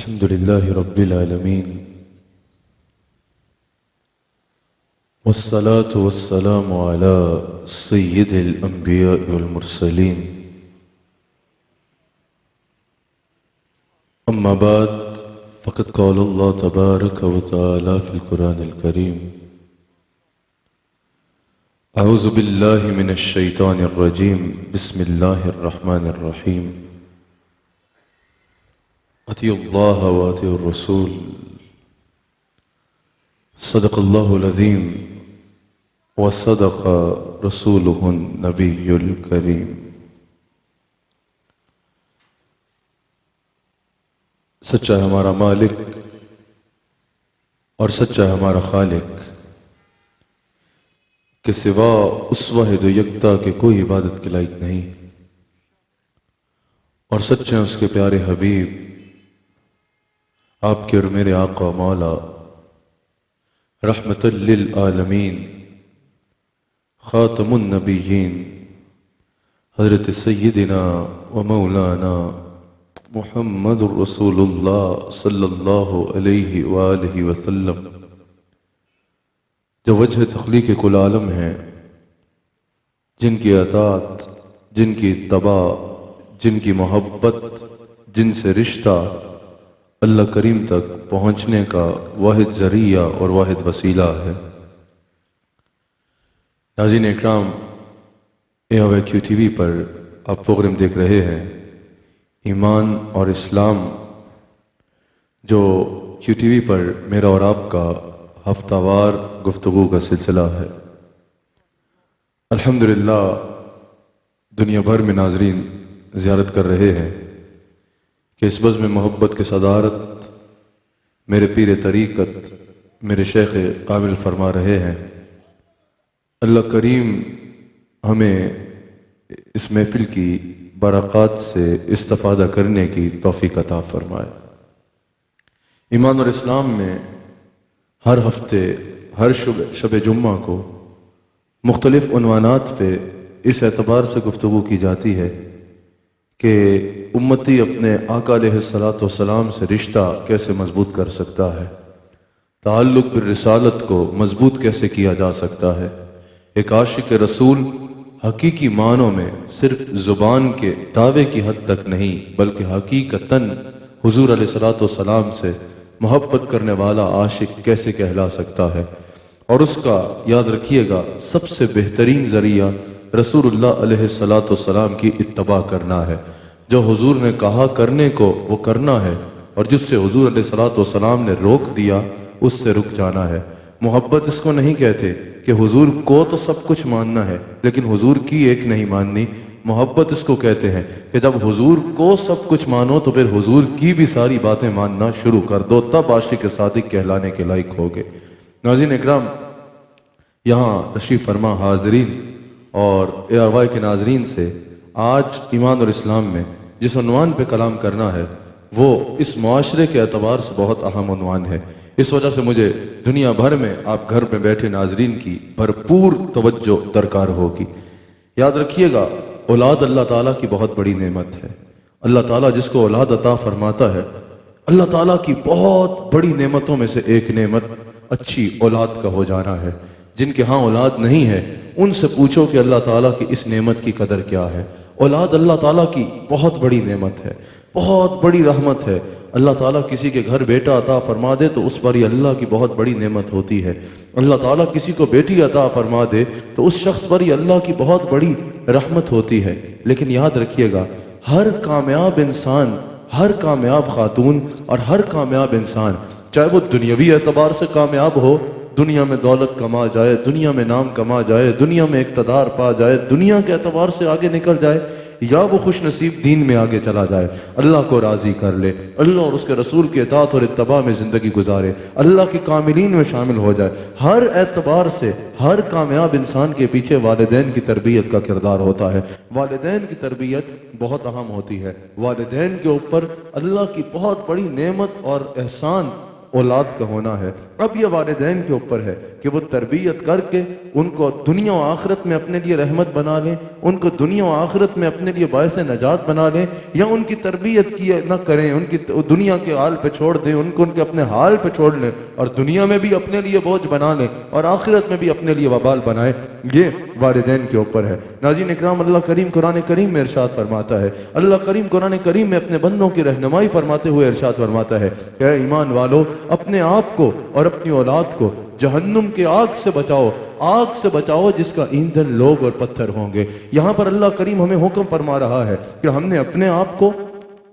अल्हम्दुलिल्लाहि रब्बिल आलमीन वस्सलातु वस्सलामु अला सय्यिदिल अंबिया वल मुरसलीन अम्मा बाद फ़क़द क़ाल अल्लाह तबारक व तआला फ़िल कुरानिल करीम अऊज़ु बिल्लाहि मिनश शैतानिर रजीम बिस्मिल्लाहिर रहमानिर रहीम अतियुल्लाह व अतियुर रसूल सदक़ल्लाहुल अज़ीम व सदक़ रसूलुहुन नबियुल करीम। सच्चा है हमारा मालिक और सच्चा है हमारा खालिक के सिवा उस वाहिद यकता के कोई इबादत के लायक नहीं, और सच्चे हैं उसके प्यारे हबीब आपके और मेरे आका मौला रहमतुल लिल आलमीन खातमुन नबिय्यीन हज़रत सय्यिदिना व मौलाना मुहम्मदुर रसूलुल्लाह सल्लल्लाहु अलैहि वालैहि वसल्लम, जो वजह तख्लीक़ कुल आलम है, जिनकी अताअत, जिनकी इत्तबा, जिनकी मोहब्बत, जिनसे रिश्ता अल्लाह करीम तक पहुँचने का वाहिद ज़रिया और वाहिद वसीला है। नाज़रीन इकराम, AOIQ TV पर आप प्रोग्राम देख रहे हैं ईमान और इस्लाम, जो QTV पर मेरा और आपका हफ्तावार गुफ्तगू का सिलसिला है। अल्हम्दुलिल्लाह दुनिया भर में नाज़रीन ज़ियारत कर रहे हैं कि इस बज़्म में मोहब्बत की सदारत मेरे पीर तरीक़त मेरे शेख कामिल फरमा रहे हैं। अल्लाह करीम हमें इस महफ़िल की बरक़ात से इस्तिफ़ादा करने की तौफ़ीक़ अता फरमाए। ईमान और इस्लाम में हर हफ्ते हर शब जुम्मा को मुख्तलिफ़ उन्वानात पे इस एतबार से गुफ्तगू की जाती है कि उम्मती अपने आका अलैहिस्सलातु वस्सलाम से रिश्ता कैसे मजबूत कर सकता है, ताल्लुक़ बिर रिसालत को मजबूत कैसे किया जा सकता है। एक आशिक रसूल हकीकी मानों में सिर्फ ज़ुबान के दावे की हद तक नहीं, बल्कि हकीकतन हुज़ूर अलैहिस्सलातु वस्सलाम से मोहब्बत करने वाला आशिक कैसे कहला सकता है। और उसका याद रखिएगा सबसे बेहतरीन ज़रिया रसूलुल्लाह अलैहिस्सलातु वस्सलाम की इत्तबा करना है। जो हुजूर ने कहा करने को वो करना है, और जिससे हुजूर अलैहिस्सलातु वस्सलाम ने रोक दिया उससे रुक जाना है। मोहब्बत इसको नहीं कहते कि हुजूर को तो सब कुछ मानना है लेकिन हुजूर की एक नहीं माननी। मोहब्बत इसको कहते हैं कि जब हुजूर को सब कुछ मानो तो फिर हुजूर की भी सारी बातें मानना शुरू कर दो, तब आशिक सादिक कहलाने के लायक होगे। नाज़रीन इकराम, यहाँ तशरीफ़ फरमा हाज़रीन और ARY के नाज़रीन से आज ईमान और इस्लाम में जिस उन्वान पे कलाम करना है वो इस मुआशरे के एतबार से बहुत अहम उन्वान है। इस वजह से मुझे दुनिया भर में आप घर में बैठे नाज़रीन की भरपूर तवज्जो दरकार होगी। याद रखिएगा, औलाद अल्लाह ताला की बहुत बड़ी नेमत है। अल्लाह ताला जिसको औलाद अता फरमाता है, अल्लाह ताला की बहुत बड़ी नेमतों में से एक नेमत अच्छी औलाद का हो जाना है। जिनके यहाँ औलाद नहीं है उनसे पूछो कि अल्लाह ताला की इस नेमत की कदर क्या है। औलाद अल्लाह ताला की बहुत बड़ी नेमत है, बहुत बड़ी रहमत है। अल्लाह ताला किसी के घर बेटा अता फरमा दे तो उस पर ही अल्लाह की बहुत बड़ी नेमत होती है। अल्लाह ताला किसी को बेटी अता फरमा दे तो उस शख्स पर ही अल्लाह की बहुत बड़ी रहमत होती है। लेकिन याद रखिएगा, हर कामयाब इंसान, हर कामयाब खातून और हर कामयाब इंसान, चाहे वो दुनियावी एतबार से कामयाब हो, दुनिया में दौलत कमा जाए, दुनिया में नाम कमा जाए, दुनिया में इक़्तिदार पा जाए, दुनिया के एतबार से आगे निकल जाए, या वो खुश नसीब दीन में आगे चला जाए, अल्लाह को राज़ी कर ले, अल्लाह और उसके रसूल के इताअत और इत्तबा में ज़िंदगी गुजारे, अल्लाह की कामिलीन में शामिल हो जाए, हर एतबार से हर कामयाब इंसान के पीछे वालिदैन की तरबियत का किरदार होता है। वालिदैन की तरबियत बहुत अहम होती है। वालिदैन के ऊपर अल्लाह की बहुत बड़ी नेमत और एहसान औलाद का होना है। अब ये वालिदैन के ऊपर है कि वो तरबियत करके उनको दुनिया और आखिरत में अपने लिए रहमत बना लें, उनको दुनिया और आखिरत में अपने लिए बायस नजात बना लें, या उनकी तरबियत की ना करें, उनकी दुनिया के हाल पे छोड़ दें, उनको उनके अपने हाल पे छोड़ लें और दुनिया में भी अपने लिए बोझ बना लें और आखिरत में भी अपने लिए वबाल बनाए। ये वालिदैन के ऊपर है। नाज़रीन इकराम, अल्लाह करीम कुरान करीम में इरशाद फरमाता है, अल्लाह करीम कुरान करीम में अपने बंदों की रहनुमाई फरमाते हुए इरशाद फरमाता है कि ऐ ईमान वालों, अपने आप को और अपनी औलाद को जहन्नुम के आग से बचाओ, आग से बचाओ जिसका ईंधन लोग और पत्थर होंगे। यहां पर अल्लाह करीम हमें हुक्म फरमा रहा है कि हमने अपने आप को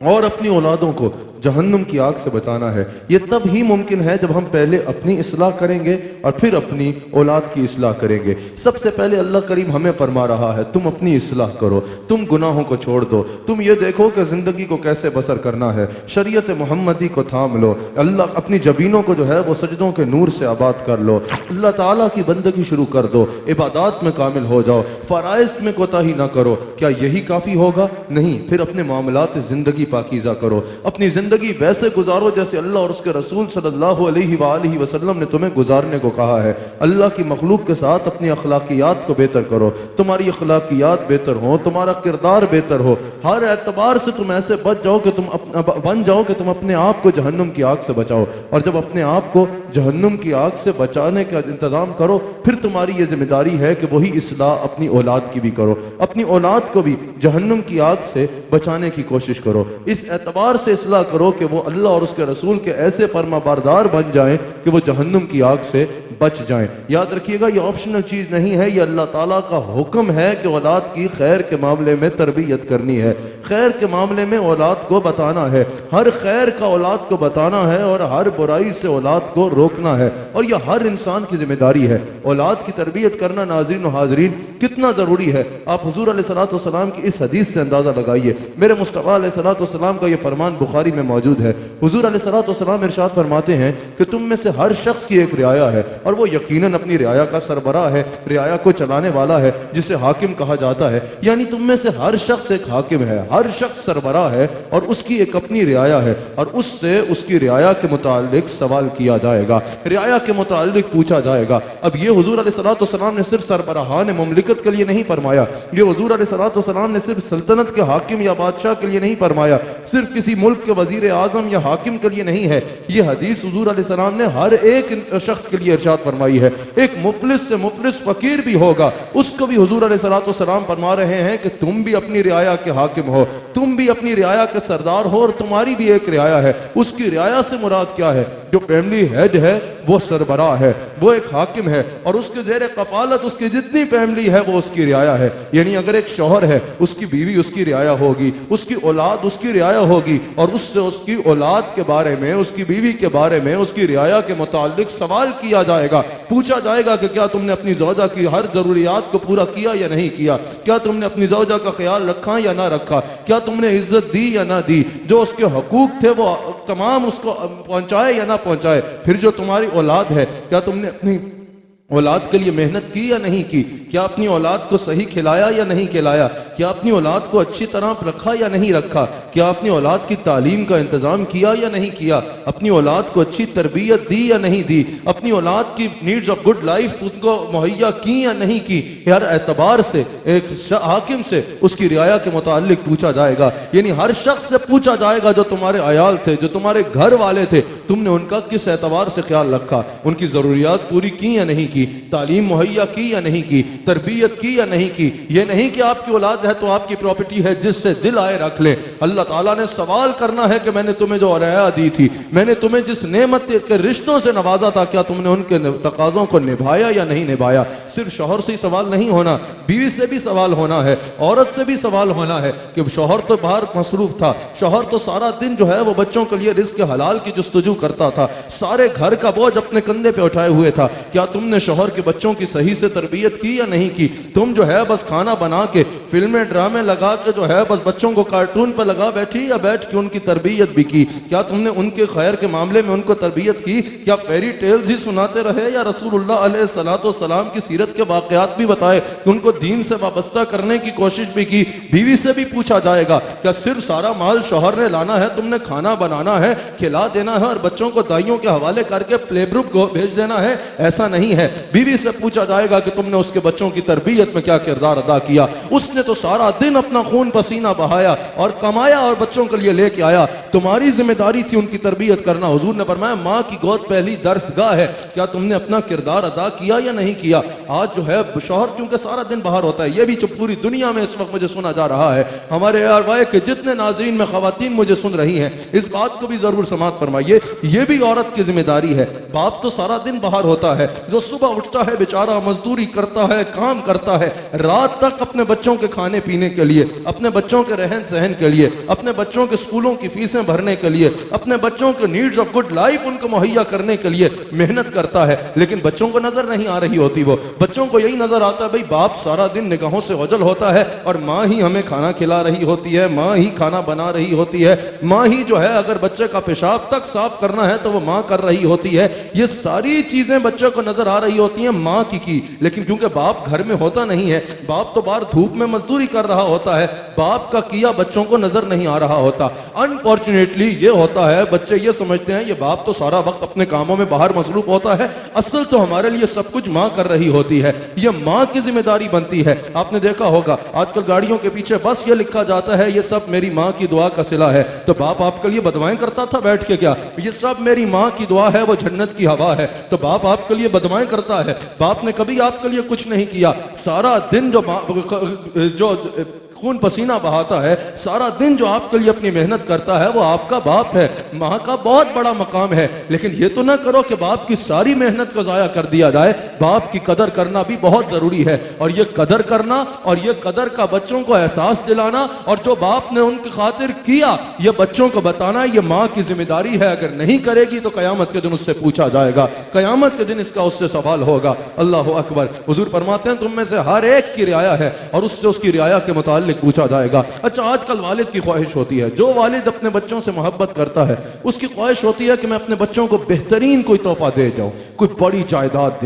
और अपनी औलादों को जहन्नुम की आग से बचाना है। यह तब ही मुमकिन है जब हम पहले अपनी इस्लाह करेंगे और फिर अपनी औलाद की इस्लाह करेंगे। सबसे पहले अल्लाह करीम हमें फरमा रहा है, तुम अपनी इस्लाह करो, तुम गुनाहों को छोड़ दो, तुम ये देखो कि जिंदगी को कैसे बसर करना है, शरीयत मोहम्मदी को थाम लो, अल्लाह अपनी जबीनों को जो है वो सजदों के नूर से आबाद कर लो, अल्लाह ताला की बंदगी शुरू कर दो, इबादत में कामिल हो जाओ, फराइज में कोताही ना करो। क्या यही काफी होगा? नहीं, फिर अपने मामलात जिंदगी पाकीज़ा करो, अपनी जिंदगी वैसे गुजारो जैसे अल्लाह और उसके रसूल सल्लल्लाहु अलैहि वसल्लम ने तुम्हें गुजारने को कहा है। अल्लाह की मखलूक के साथ अपनी अखलाकियात को बेहतर करो, तुम्हारी अखलाकियात बेहतर हो, तुम्हारा किरदार बेहतर हो, हर एतबार से तुम ऐसे बच जाओ कि बन जाओ कि तुम अपने आप को जहन्नुम की आग से बचाओ। और जब अपने आप को जहन्नुम की आग से बचाने का इंतजाम करो, फिर तुम्हारी ये जिम्मेदारी है कि वही इस्लाह अपनी औलाद की भी करो, अपनी औलाद को भी जहन्नुम की आग से बचाने की कोशिश करो। इस एतबार से इस्लाह करो कि वो अल्लाह और उसके रसूल के ऐसे फरमाबरदार बन जाएं कि वो जहन्नुम की आग से बच जाएं। याद रखिएगा, ये ऑप्शनल चीज नहीं है, ये अल्लाह ताला का हुक्म है कि औलाद की खैर के मामले में तरबियत करनी है, खैर के मामले में औलाद को बताना है, हर खैर का औलाद को बताना है और हर बुराई से औलाद को रोकना है। और यह हर इंसान की जिम्मेदारी है। औलाद की तरबियत करना नाज़रीन और हाज़रीन कितना जरूरी है, आप हुजूर अलैहिस्सलातु वस्सलाम की इस हदीस से अंदाजा लगाइए। मेरे मुस्तफ़ा अलैहिस्सलातु वस्सलाम का यह फरमान बुखारी में मौजूद है। हुजूर अलैहिस्सलातु वस्सलाम इरशाद फरमाते हैं कि तुम में से हर शख्स की एक रियाया है और वो यकीनन अपनी रियाया का सरबराह है, रियाया को चलाने वाला है, जिसे हाकिम कहा जाता है। यानी तुम में से हर शख्स एक हाकिम है, हर शख्स सरबराह है और उसकी एक अपनी रियाया है और उससे उसकी रियाया के मुतालिक सवाल किया जाएगा, रियाया के मुतालिक पूछा जाएगा। अब ये हुजूर अलैहिस्सलातु वस्सलाम ने सिर्फ सरबराहान मुमलिकत के लिए नहीं फरमाया, ये हुजूर अलैहिस्सलातु वस्सलाम ने सिर्फ सल्तनत के हाकिम या बादशाह के लिए नहीं फरमाया, सिर्फ किसी मुल्क के वजीर आजम या हाकिम के लिए नहीं है। ये हदीस हुजूर अलैहिस्सलाम ने हर एक शख्स के लिए इरशाद फरमाई है। एक मुफलिस से मुफलिस फकीर भी होगा, उसको भी हुजूर अलैहिस्सलातु वस्सलाम फरमा रहे हैं कि तुम भी अपनी रियाया के हाकिम हो, तुम भी अपनी रियाया के सरदार हो और तुम्हारी भी एक रियाया है। उसकी रियाया से मुराद क्या है? जो फैमिली हेड है वो सरबराह है, वो एक हाकिम है और उसके ज़ेरे कफालत उसकी जितनी फैमिली है वो उसकी रियाया है। यानी अगर एक शौहर है, उसकी बीवी उसकी रियाया होगी, उसकी औलाद उसकी रियाया होगी और उससे उसकी औलाद के बारे में, उसकी बीवी के बारे में, उसकी रियाया के मुतालिक सवाल किया जाएगा, पूछा जाएगा कि क्या तुमने अपनी ज़ौजा की हर जरूरियात को पूरा किया या नहीं किया, क्या तुमने अपनी ज़ौजा का ख्याल रखा या ना रखा, क्या तुमने इज्जत दी या ना दी, जो उसके हकूक थे वो तमाम उसको पहुंचाए या ना पहुंचाए। फिर जो तुम्हारी औलाद है, क्या तुमने अपनी औलाद के लिए मेहनत की या नहीं की, क्या अपनी औलाद को सही खिलाया या नहीं खिलाया, क्या अपनी औलाद को अच्छी तरह रखा या नहीं रखा, क्या अपनी औलाद की तालीम का इंतजाम किया या नहीं किया, अपनी औलाद को अच्छी तरबियत दी या नहीं दी, अपनी औलाद की नीड्स ऑफ गुड लाइफ उसको मुहैया की या नहीं की। हर एतबार से एक हाकिम से उसकी रियाया के मुतालिक पूछा जाएगा। यानी हर शख्स से पूछा जाएगा, जो तुम्हारे अयाल थे, जो तुम्हारे घर वाले थे, तुमने उनका किस एतबार से ख्याल रखा, उनकी जरूरियात पूरी की या नहीं की, तालीम मुहैया की या नहीं की, तरबियत की या नहीं की। यह नहीं कि आपकी औलाद है तो आपकी प्रॉपर्टी है, जिससे दिल आए रख ले। अल्लाह ताला ने सवाल करना है कि मैंने तुम्हें जो रियाया दी थी, मैंने तुम्हें जिस नेमत के रिश्तों से नवाजा था, क्या तुमने उनके तकाजों को निभाया या नहीं निभाया। सिर्फ शौहर से ही सवाल नहीं होना, बीवी से भी सवाल होना है, औरत से भी सवाल होना है कि शौहर तो बाहर मसरूफ था, शौहर तो सारा दिन जो है वो बच्चों के लिए रिस्क हलाल की जुस्तजू करता था, सारे घर का बोझ अपने कंधे पे उठाए हुए था। क्या तुमने शौहर के बच्चों की सही से तरबियत की या नहीं की? तुम जो है बस खाना बना के, फिल्में ड्रामे लगा के जो है बस बच्चों को कार्टून पर लगा बैठी, या बैठ के उनकी तरबियत भी की? क्या तुमने उनके खैर के मामले में उनको तरबियत की? क्या फेरी टेल्स ही सुनाते रहे, या रसूलुल्लाह अलैहिस्सलाम की सीरत के वाकयात भी बताए, उनको दीन से वाबस्ता करने की कोशिश भी की? बीवी से भी पूछा जाएगा, क्या सिर्फ सारा माल शौहर ने लाना है, तुमने खाना बनाना है, खिला देना है और बच्चों को दाइयों के हवाले करके प्ले ग्रुप को भेज देना है? ऐसा नहीं है। बीवी से पूछा जाएगा कि तुमने उसके बच्चों की तरबियत में क्या किरदार अदा किया? उसने तो सारा दिन अपना खून पसीना बहाया और कमाया और बच्चों के लिए लेके आया, तुम्हारी जिम्मेदारी थी उनकी तरबियत करना। हुजूर ने फरमाया माँ की गोद पहली दर्सगाह है, क्या तुमने अपना किरदार अदा किया या नहीं किया? आज जो है शौहर क्योंकि सारा दिन बाहर होता है, यह भी जो पूरी दुनिया में इस वक्त मुझे सुना जा रहा है, हमारे यार के जितने नाज़रीन में खवातीन मुझे सुन रही हैं, इस बात को भी जरूर समाअत फरमाइए, यह भी औरत की जिम्मेदारी है। बाप तो सारा दिन बाहर होता है, जो सुबह उठता है बेचारा, मजदूरी करता है, काम करता है, रात तक अपने बच्चों के खाने पीने के लिए, अपने बच्चों के रहन सहन के लिए, अपने बच्चों के स्कूलों की फीसें भरने के लिए, अपने बच्चों के नीड्स ऑफ गुड लाइफ उनको मुहैया करने के लिए मेहनत करता है। लेकिन बच्चों को नजर नहीं आ रही होती, वो बच्चों को यही नजर आता है भाई बाप सारा दिन निगाहों से ओझल होता है और माँ ही हमें खाना खिला रही होती है, माँ ही खाना बना रही होती है, माँ ही जो है अगर बच्चे का पेशाब तक साफ करना है तो वो माँ कर रही होती है। ये सारी चीजें बच्चों को नजर आ रही होती हैं माँ की। लेकिन क्योंकि बाप घर में होता नहीं है, बाप तो बाहर धूप में मजदूरी कर रहा होता है, बाप का किया बच्चों को नजर नहीं आ रहा होता। अनफॉर्चुनेटली ये होता है, बच्चे ये समझते हैं ये बाप तो सारा वक्त अपने कामों में बाहर मसरूफ होता है, असल तो हमारे लिए सब कुछ माँ कर रही होती है, ये माँ की जिम्मेदारी बनती है। आपने देखा होगा आजकल गाड़ियों के पीछे बस ये लिखा जाता है ये सब मेरी माँ की दुआ का सिला है। तो बाप आपके लिए बदवाएं करता था बैठ के? क्या ये सब मेरी माँ की दुआ है, वो जन्नत की हवा है? तो बाप आपके लिए बदवाएं करता है? बाप ने कभी आपके लिए कुछ नहीं किया। सारा दिन जो खून पसीना बहाता है, सारा दिन जो आपके लिए अपनी मेहनत करता है, वो आपका बाप है। माँ का बहुत बड़ा मकाम है, लेकिन ये तो ना करो कि बाप की सारी मेहनत को जाया कर दिया जाए। बाप की कदर करना भी बहुत जरूरी है, और ये कदर करना और ये कदर का बच्चों को एहसास दिलाना, और जो बाप ने उनकी खातिर किया ये बच्चों को बताना, ये माँ की जिम्मेदारी है। अगर नहीं करेगी तो कयामत के दिन उससे पूछा जाएगा, कयामत के दिन इसका उससे सवाल होगा। अल्लाह अकबर। हुजूर फरमाते हैं तुम में से हर एक की रियाया है और उससे उसकी रियाया के मुताबिक पूछा जाएगा। अच्छा, आजकल वालिद की ख्वाहिश होती है, जो वालिद अपने बच्चों से मोहब्बत करता है उसकी ख्वाहिश होती है कि मैं अपने बच्चों को बेहतरीन कोई तोहफा दे जाऊं, कोई बड़ी जायदाद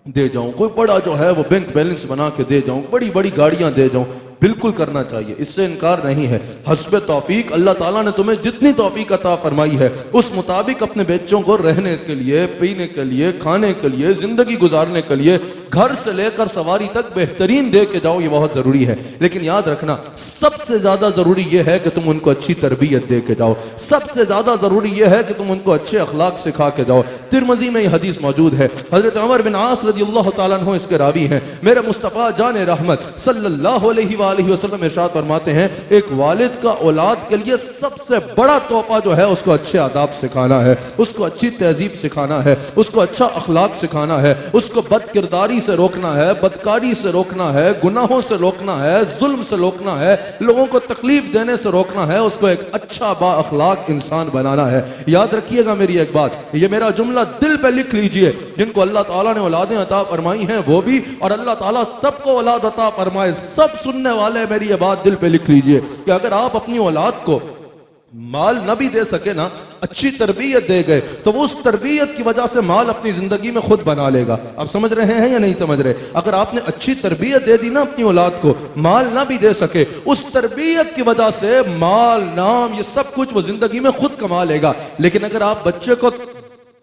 दे जाऊं, कोई बड़ा जो है वो बैंक बैलेंस बना के दे जाऊं, बड़ी बड़ी गाड़ियां दे जाऊं। बिल्कुल करना चाहिए, इससे इनकार नहीं है। हस्ब तौफीक, अल्लाह ताला ने तुम्हें जितनी तौफीक अता फरमाई है उस मुताबिक अपने बच्चों को रहने के लिए, पीने के लिए, खाने के लिए, जिंदगी गुजारने के लिए, घर से लेकर सवारी तक बेहतरीन दे के जाओ, ये बहुत जरूरी है। लेकिन याद रखना सबसे ज्यादा जरूरी यह है कि तुम उनको अच्छी तरबियत दे के जाओ, सबसे ज्यादा जरूरी यह है कि तुम उनको अच्छे अखलाक सिखा के जाओ। तिरमिज़ी में यह हदीस मौजूद है, हजरत उमर बिन आस रज़ियल्लाहु ताला अन्हु इसके रावी हैं। मेरे मुस्तफ़ा जान रहमत सल्लल्लाहु अलैहि वसल्लम इरशाद फरमाते हैं एक वालिद का औलाद के लिए सबसे बड़ा तोहफा जो है उसको अच्छे आदाब सिखाना है, उसको अच्छी तहजीब सिखाना है, उसको अच्छा अखलाक सिखाना है, उसको बदकिरदारी से रोकना है, बदकारी से रोकना है, गुनाहों से रोकना है, जुल्म से रोकना है, लोगों को तकलीफ देने से रोकना है, उसको एक अच्छा बा अखलाक इंसान बनाना है। याद रखिएगा मेरी एक बात, ये मेरा जुमला दिल पे लिख लीजिए, जिनको अल्लाह ताला ने औलादें अता फरमाई हैं वो भी, और अल्लाह ताला सबको औलाद अता फरमाए, सब सुनने वाले मेरी ये बात दिल पे लिख लीजिए कि अगर आप अपनी औलाद को माल न भी दे सके ना, अच्छी तरबियत दे गए तो वो उस तरबियत की वजह से माल अपनी जिंदगी में खुद बना लेगा। आप समझ रहे हैं या नहीं समझ रहे? अगर आपने अच्छी तरबियत दे दी ना अपनी औलाद को, माल ना भी दे सके, उस तरबियत की वजह से माल, नाम, ये सब कुछ वो जिंदगी में खुद कमा लेगा। लेकिन अगर आप बच्चे को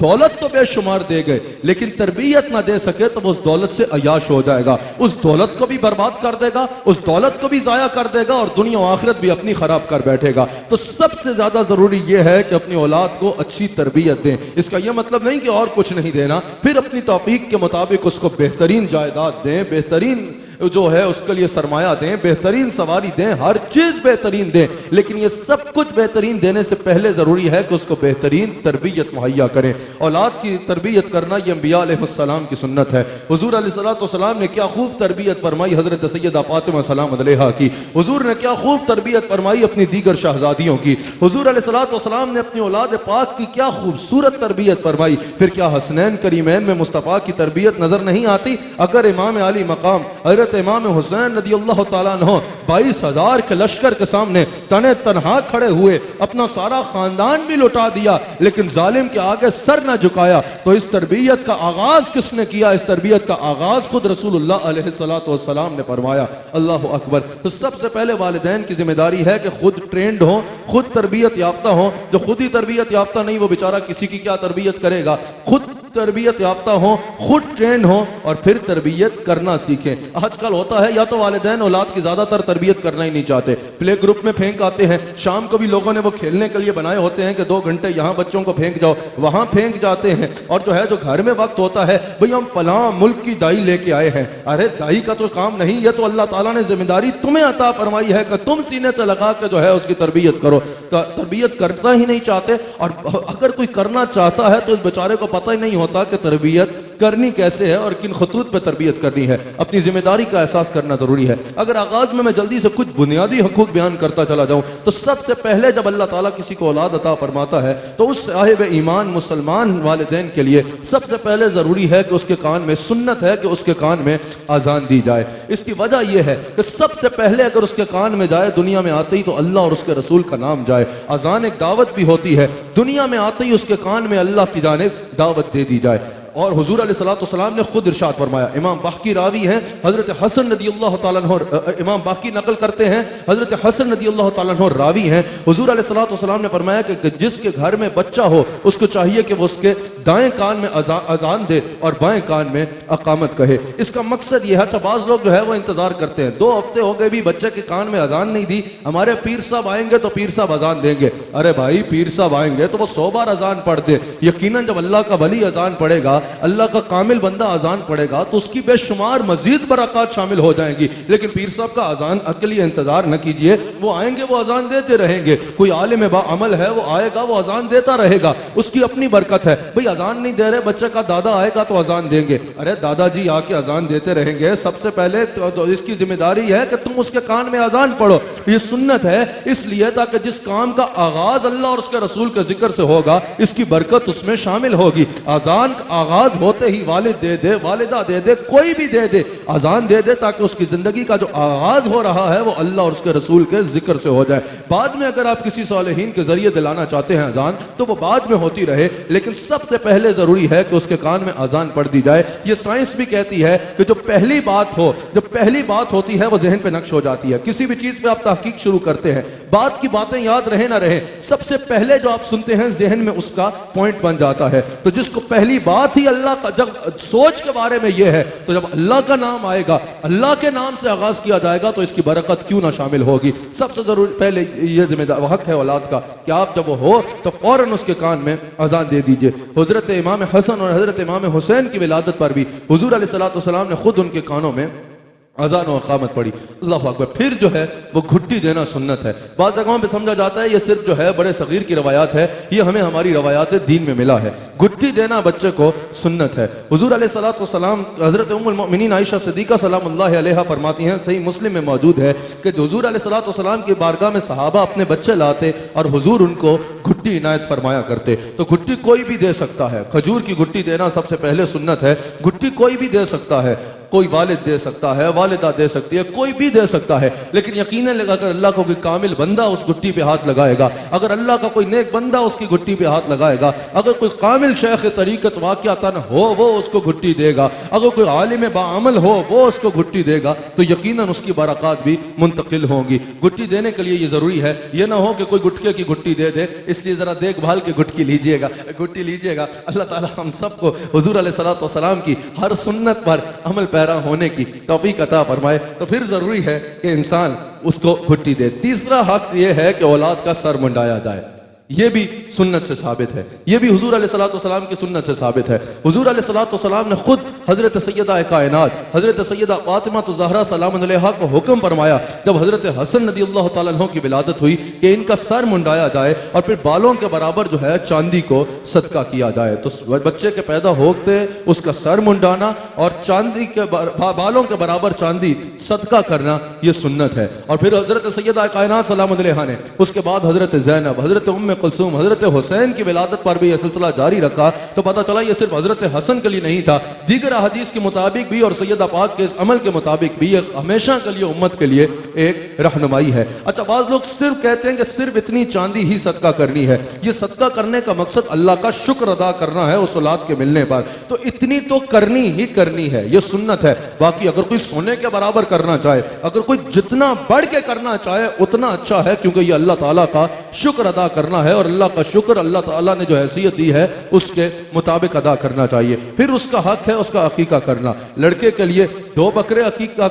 दौलत तो बेशुमार दे गए लेकिन तरबियत ना दे सके तो वो उस दौलत से अयाश हो जाएगा, उस दौलत को भी बर्बाद कर देगा, उस दौलत को भी जाया कर देगा और दुनिया और आखिरत भी अपनी खराब कर बैठेगा। तो सबसे ज्यादा जरूरी यह है कि अपनी औलाद को अच्छी तरबियत दें। इसका यह मतलब नहीं कि और कुछ नहीं देना, फिर अपनी तौफीक के मुताबिक उसको बेहतरीन जायदाद दें, बेहतरीन जो है उसके लिए सरमाया दें, बेहतरीन सवारी दें, हर चीज बेहतरीन दें, लेकिन ये सब कुछ बेहतरीन देने से पहले जरूरी है कि उसको बेहतरीन तरबियत मुहैया करें। औलाद की तरबियत करना ये अंबिया अलैहिस्सलाम की सुन्नत है। हुजूर अलैहिस्सलाम ने क्या खूब तरबियत फरमाई हजरत सैयदा फातिमा सलाम अलैहा की। हुजूर ने क्या खूब तरबियत फरमाई अपनी दीगर शहजादियों की। हुजूर अलैहिस्सलाम ने अपनी औलाद पाक की क्या खूबसूरत तरबियत फरमाई। फिर क्या हसनैन करीमैन में मुस्तफ़ा की तरबियत नजर नहीं आती? अगर इमाम अली मकाम हजरत इमाम हुसैन रज़ियल्लाहु तआला अन्हु 22,000 के लश्कर के सामने तने तनहा खड़े हुए, अपना सारा खानदान भी लुटा दिया, लेकिन जालिम के आगे सर न झुकाया, तो इस तरबियत का आगाज किसने किया? इस तरबियत का आगाज खुद रसूलुल्लाह अलैहिस्सलातु वस्सलाम ने फरमाया। अल्लाहु अकबर। तो सबसे पहले वालिदैन की जिम्मेदारी है कि खुद ट्रेंड हो, खुद तरबियत याफ्ता हो। जो खुद ही तरबियत याफ्ता नहीं, वो बेचारा किसी की क्या तरबियत करेगा? खुद तरबियत याफ्ता हो, खुद ट्रेंड हो और फिर तरबियत करना सीखें। आजकल होता है या तो वालिदैन औलाद की ज्यादातर तरबियत करना ही नहीं चाहते, प्ले ग्रुप में फेंक आते हैं। शाम को भी लोगों ने वो खेलने के लिए बनाए होते हैं कि 2 घंटे यहाँ बच्चों को फेंक जाओ, वहां फेंक जाते हैं। और जो है जो घर में वक्त होता है, भाई हम फलां मुल्क की दाई लेके आए हैं। अरे दाई का तो काम नहीं, ये तो अल्लाह ताला ने जिम्मेदारी तुम्हें अता फरमाई है कि तुम सीने से लगा के जो है उसकी तरबियत करो। तरबियत करना ही नहीं चाहते, और अगर कोई करना चाहता है तो इस बेचारे को पता ही नहीं होता कि तरबियत करनी कैसे है और किन खतूत पे तरबियत करनी है। अपनी जिम्मेदारी का एहसास करना जरूरी है। अगर आगाज में मैं जल्दी से कुछ बुनियादी हकूक बयान करता चला जाऊं, तो सबसे पहले जब अल्लाह ताला किसी को औलाद अता फरमाता है, तो उस साहिब ईमान मुसलमान वालिदैन के लिए सबसे पहले जरूरी है कि उसके कान में, सुन्नत है कि उसके कान में अजान दी जाए। इसकी वजह यह है कि सबसे पहले अगर उसके कान में जाए, दुनिया में आते ही तो अल्लाह और उसके रसूल का नाम जाए। अजान एक दावत भी होती है, दुनिया में आते ही उसके कान में अल्लाह की जानिब दावत दे दी जाए। और हुजूर अलैहिस्सलाम ने खुद इरशाद फरमाया, इमाम बाकी रावी हैं हजरत हसन रज़ियल्लाहु तआला अन्हु, इमाम बाकी नकल करते हैं, हजरत हसन रज़ियल्लाहु तआला अन्हु रावी हैं। हुजूर अलैहिस्सलाम ने फरमाया कि जिसके घर में बच्चा हो उसको चाहिए कि वो उसके दाएं कान में अजान दे और बाएं कान में अकामत कहे। इसका मकसद यह है, अच्छा बाज़ लोग जो है वो इंतजार करते हैं, 2 हफ्ते हो गए भी बच्चे के कान में अजान नहीं दी, हमारे पीर साहब आएंगे तो पीर साहब अजान देंगे। अरे भाई पीर साहब आएंगे तो वो 100 बार अजान पढ़ दे। यकीनन जब अल्लाह का वली अजान पढ़ेगा, अल्लाह का कामिल बंदा अजान पढ़ेगा, तो उसकी बेशुमार मजीद बरकत शामिल हो जाएंगी। लेकिन पीर साहब का अजान के लिए इंतजार न कीजिए, वो आएंगे वो अजान देते रहेंगे। कोई आलिम बाअमल है, वो आएगा वो अजान देता रहेगा, उसकी अपनी बरकत है। भाई अजान नहीं दे रहे, बच्चे का दादा आएगा तो अजान देंगे। अरे दादाजी आके अजान देते रहेंगे। सबसे पहले तो इसकी जिम्मेदारी है कि तुम उसके कान में अजान पढ़ो। ये सुन्नत है इसलिए ताकि जिस काम का आगाज अल्लाह और उसके रसूल के जिक्र से होगा, इसकी बरकत उसमें शामिल होगी। अजान का आगाज होते ही वालिद दे दे, वालिदा दे दे, कोई भी दे दे, अजान दे दे, ताकि उसकी जिंदगी का जो आगाज हो रहा है वो अल्लाह और उसके रसूल के जिक्र से हो जाए। बाद में अगर आप किसी सालिहीन के जरिए दिलाना चाहते हैं अजान, तो वो बाद में होती रहे, लेकिन सबसे पहले जरूरी है कि उसके कान में अजान पढ़ दी जाए। ये साइंस भी कहती है कि जो पहली बात हो, जो पहली बात होती है वो जहन पे नक्श हो जाती है। किसी भी चीज पे आप तहकीक शुरू करते हैं, बात की बातें याद रहे ना रहे, सबसे पहले जो आप सुनते हैं जहन में उसका पॉइंट बन जाता है। तो जिसको पहली बात ही अल्लाह का, जब सोच के बारे में यह है, तो जब अल्लाह का नाम आएगा, अल्लाह के नाम से आगाज किया जाएगा, तो इसकी बरकत क्यों ना शामिल होगी। सबसे जरूरी पहले यह जिम्मेदार हक है औलाद का कि आप जब वो हो तो फौरन उसके कान में अजान दे दीजिए। हजरत इमाम हसन और हजरत इमाम हुसैन की विलादत पर भी हुजूर अलैहिस्सलाम ने खुद उनके कानों में अजान और इकामत पड़ी। अल्लाह अकबर। फिर जो है वो घुट्टी देना सुन्नत है। बाद जगहों पे समझा जाता है ये सिर्फ जो है बड़े सगीर की रवायात है, ये हमें हमारी रवायात दीन में मिला है। घुट्टी देना बच्चे को सुन्नत है। हुजूर अलैहिस्सलाम हजरत उम्मुल मोमिनीन आयशा सिद्दीका सलामुल्लाह अलैहा फरमाती हैं, सही मुस्लिम में मौजूद है कि हुजूर अलैहिस्सलाम की बारगाह में सहाबा अपने बच्चे लाते और हुजूर उनको घुट्टी इनायत फरमाया करते। तो घुट्टी कोई भी दे सकता है, खजूर की घुट्टी देना सबसे पहले सुन्नत है। घुट्टी कोई भी दे सकता है, कोई वालिद दे सकता है, वालिदा दे सकती है, कोई भी दे सकता है। लेकिन यकीनन अगर अल्लाह को कोई कामिल बंदा उस घुट्टी पे हाथ लगाएगा, अगर अल्लाह का कोई नेक बंदा उसकी घुट्टी पे हाथ लगाएगा, अगर कोई कामिल शेख तरीकत वाक़िअतन हो वो उसको घुट्टी देगा, अगर कोई आलिम बाअमल हो वो उसको घुट्टी देगा, तो यकीनन उसकी बरक़ात भी मुंतकिल होंगी। घुट्टी देने के लिए ये ज़रूरी है, ये ना हो कि कोई गुटके की घुट्टी दे दे, इसलिए ज़रा देखभाल के घुट्टी लीजिएगा, घुट्टी लीजिएगा। अल्लाह ताला हम सबको हुजूर अलैहिस्सलाम की हर सुन्नत पर अमल पैरा होने की तौफीक अता फरमाए। तो फिर जरूरी है कि इंसान उसको घुट्टी दे। तीसरा हक यह है कि औलाद का सर मुंडाया जाए। ये भी सुन्नत से साबित है, ये भी हुजूर अलैहिस्सलातु वस्सलाम की सुन्नत से साबित है। हुजूर अलैहिस्सलातु वस्सलाम ने खुद हजरत सैयदा कायनात हजरत सैयदा फातिमा तो ज़हरा सलाम अलैहा को हुक्म फरमाया, जब हजरत हसन रज़ियल्लाहु तआला अन्हु की विलादत हुई कि इनका सर मुंडाया जाए और फिर बालों के बराबर जो है चांदी को सदका किया जाए। तो बच्चे के पैदा होते उसका सर मुंडाना और चांदी के बालों के बराबर चांदी सदका करना ये सुन्नत है। और फिर हजरत सैयदा कायनात सलाम अलैहा ने उसके बाद हजरत ज़ैनब, हजरत उम्मे कुलसूम, हजरत हुसैन की विलादत पर भी यह सिलसिला जारी रखा। तो पता चला ये सिर्फ हजरत हसन के लिए नहीं था, दीगर हदीस के मुताबिक भी और सैयदा पाक के इस अमल के मुताबिक भी ये हमेशा के लिए उम्मत के लिए एक रहनुमाई है। अच्छा, बाज़ लोग सिर्फ कहते हैं कि सिर्फ इतनी चांदी ही सदका करनी है। ये सदका करने का मकसद अल्लाह का शुक्र अदा करना है उस औलाद के मिलने पर, तो इतनी तो करनी ही करनी है, ये सुन्नत है। बाकी अगर कोई सोने के बराबर करना चाहे, अगर कोई जितना बढ़ के करना चाहे उतना अच्छा है, क्योंकि ये अल्लाह ताला का शुक्र अदा करना है और अल्लाह का शुक्र अल्लाह ताला ने जो हैसियत दी है उसके मुताबिक अदा करना चाहिए। फिर उसका हक है उसका अकीका करना। लड़के के लिए 2 बकरे अकीका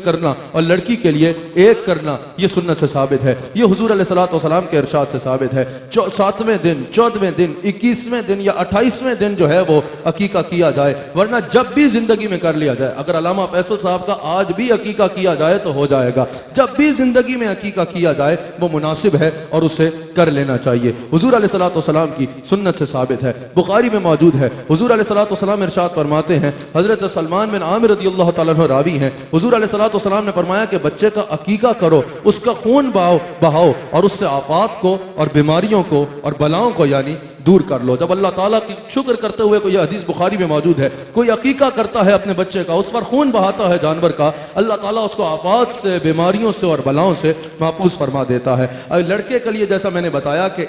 करना और लड़की के लिए 1 करना, ये सुन्नत से साबित है। ये हुजूर अलैहिस्सलातु वस्सलाम के इरशाद से साबित है। 7वें दिन, 14वें दिन, 21वें दिन या 28वें दिन जो है वो अकीका किया जाए, वरना जब भी जिंदगी में कर लिया जाए। अगर अल्लामा फैसल साहब का आज भी अकीका किया जाए तो हो जाएगा, जब भी जिंदगी में अकीका किया जाए वो मुनासिब है और उसे कर लेना चाहिए। हुजूर अलैहिस्सलातु वस्सलाम की सुन्नत से साबित है, बुखारी में मौजूद है। हुजूर अलैहिस्सलातु वस्सलाम इरशाद फरमाते हैं, हजरत सलमान बिन आमिर रज़ियल्लाहु तआला अन्हु रावी हैं, हुजूर अलैहिस्सलातु वस्सलाम ने फरमाया कि बच्चे का अकीका करो, उसका खून बहाओ और उससे आफात को और बीमारियों को और बलाओं को यानी दूर कर लो। जब अल्लाह ताला की शुक्र करते हुए, कोई हदीस बुखारी में मौजूद है, कोई अकीका करता है अपने बच्चे का, उस पर खून बहाता है जानवर का, अल्लाह ताला उसको आफात से, बीमारियों से और बलाओं से महफूज फरमा देता है। लड़के के लिए जैसा मैंने बताया कि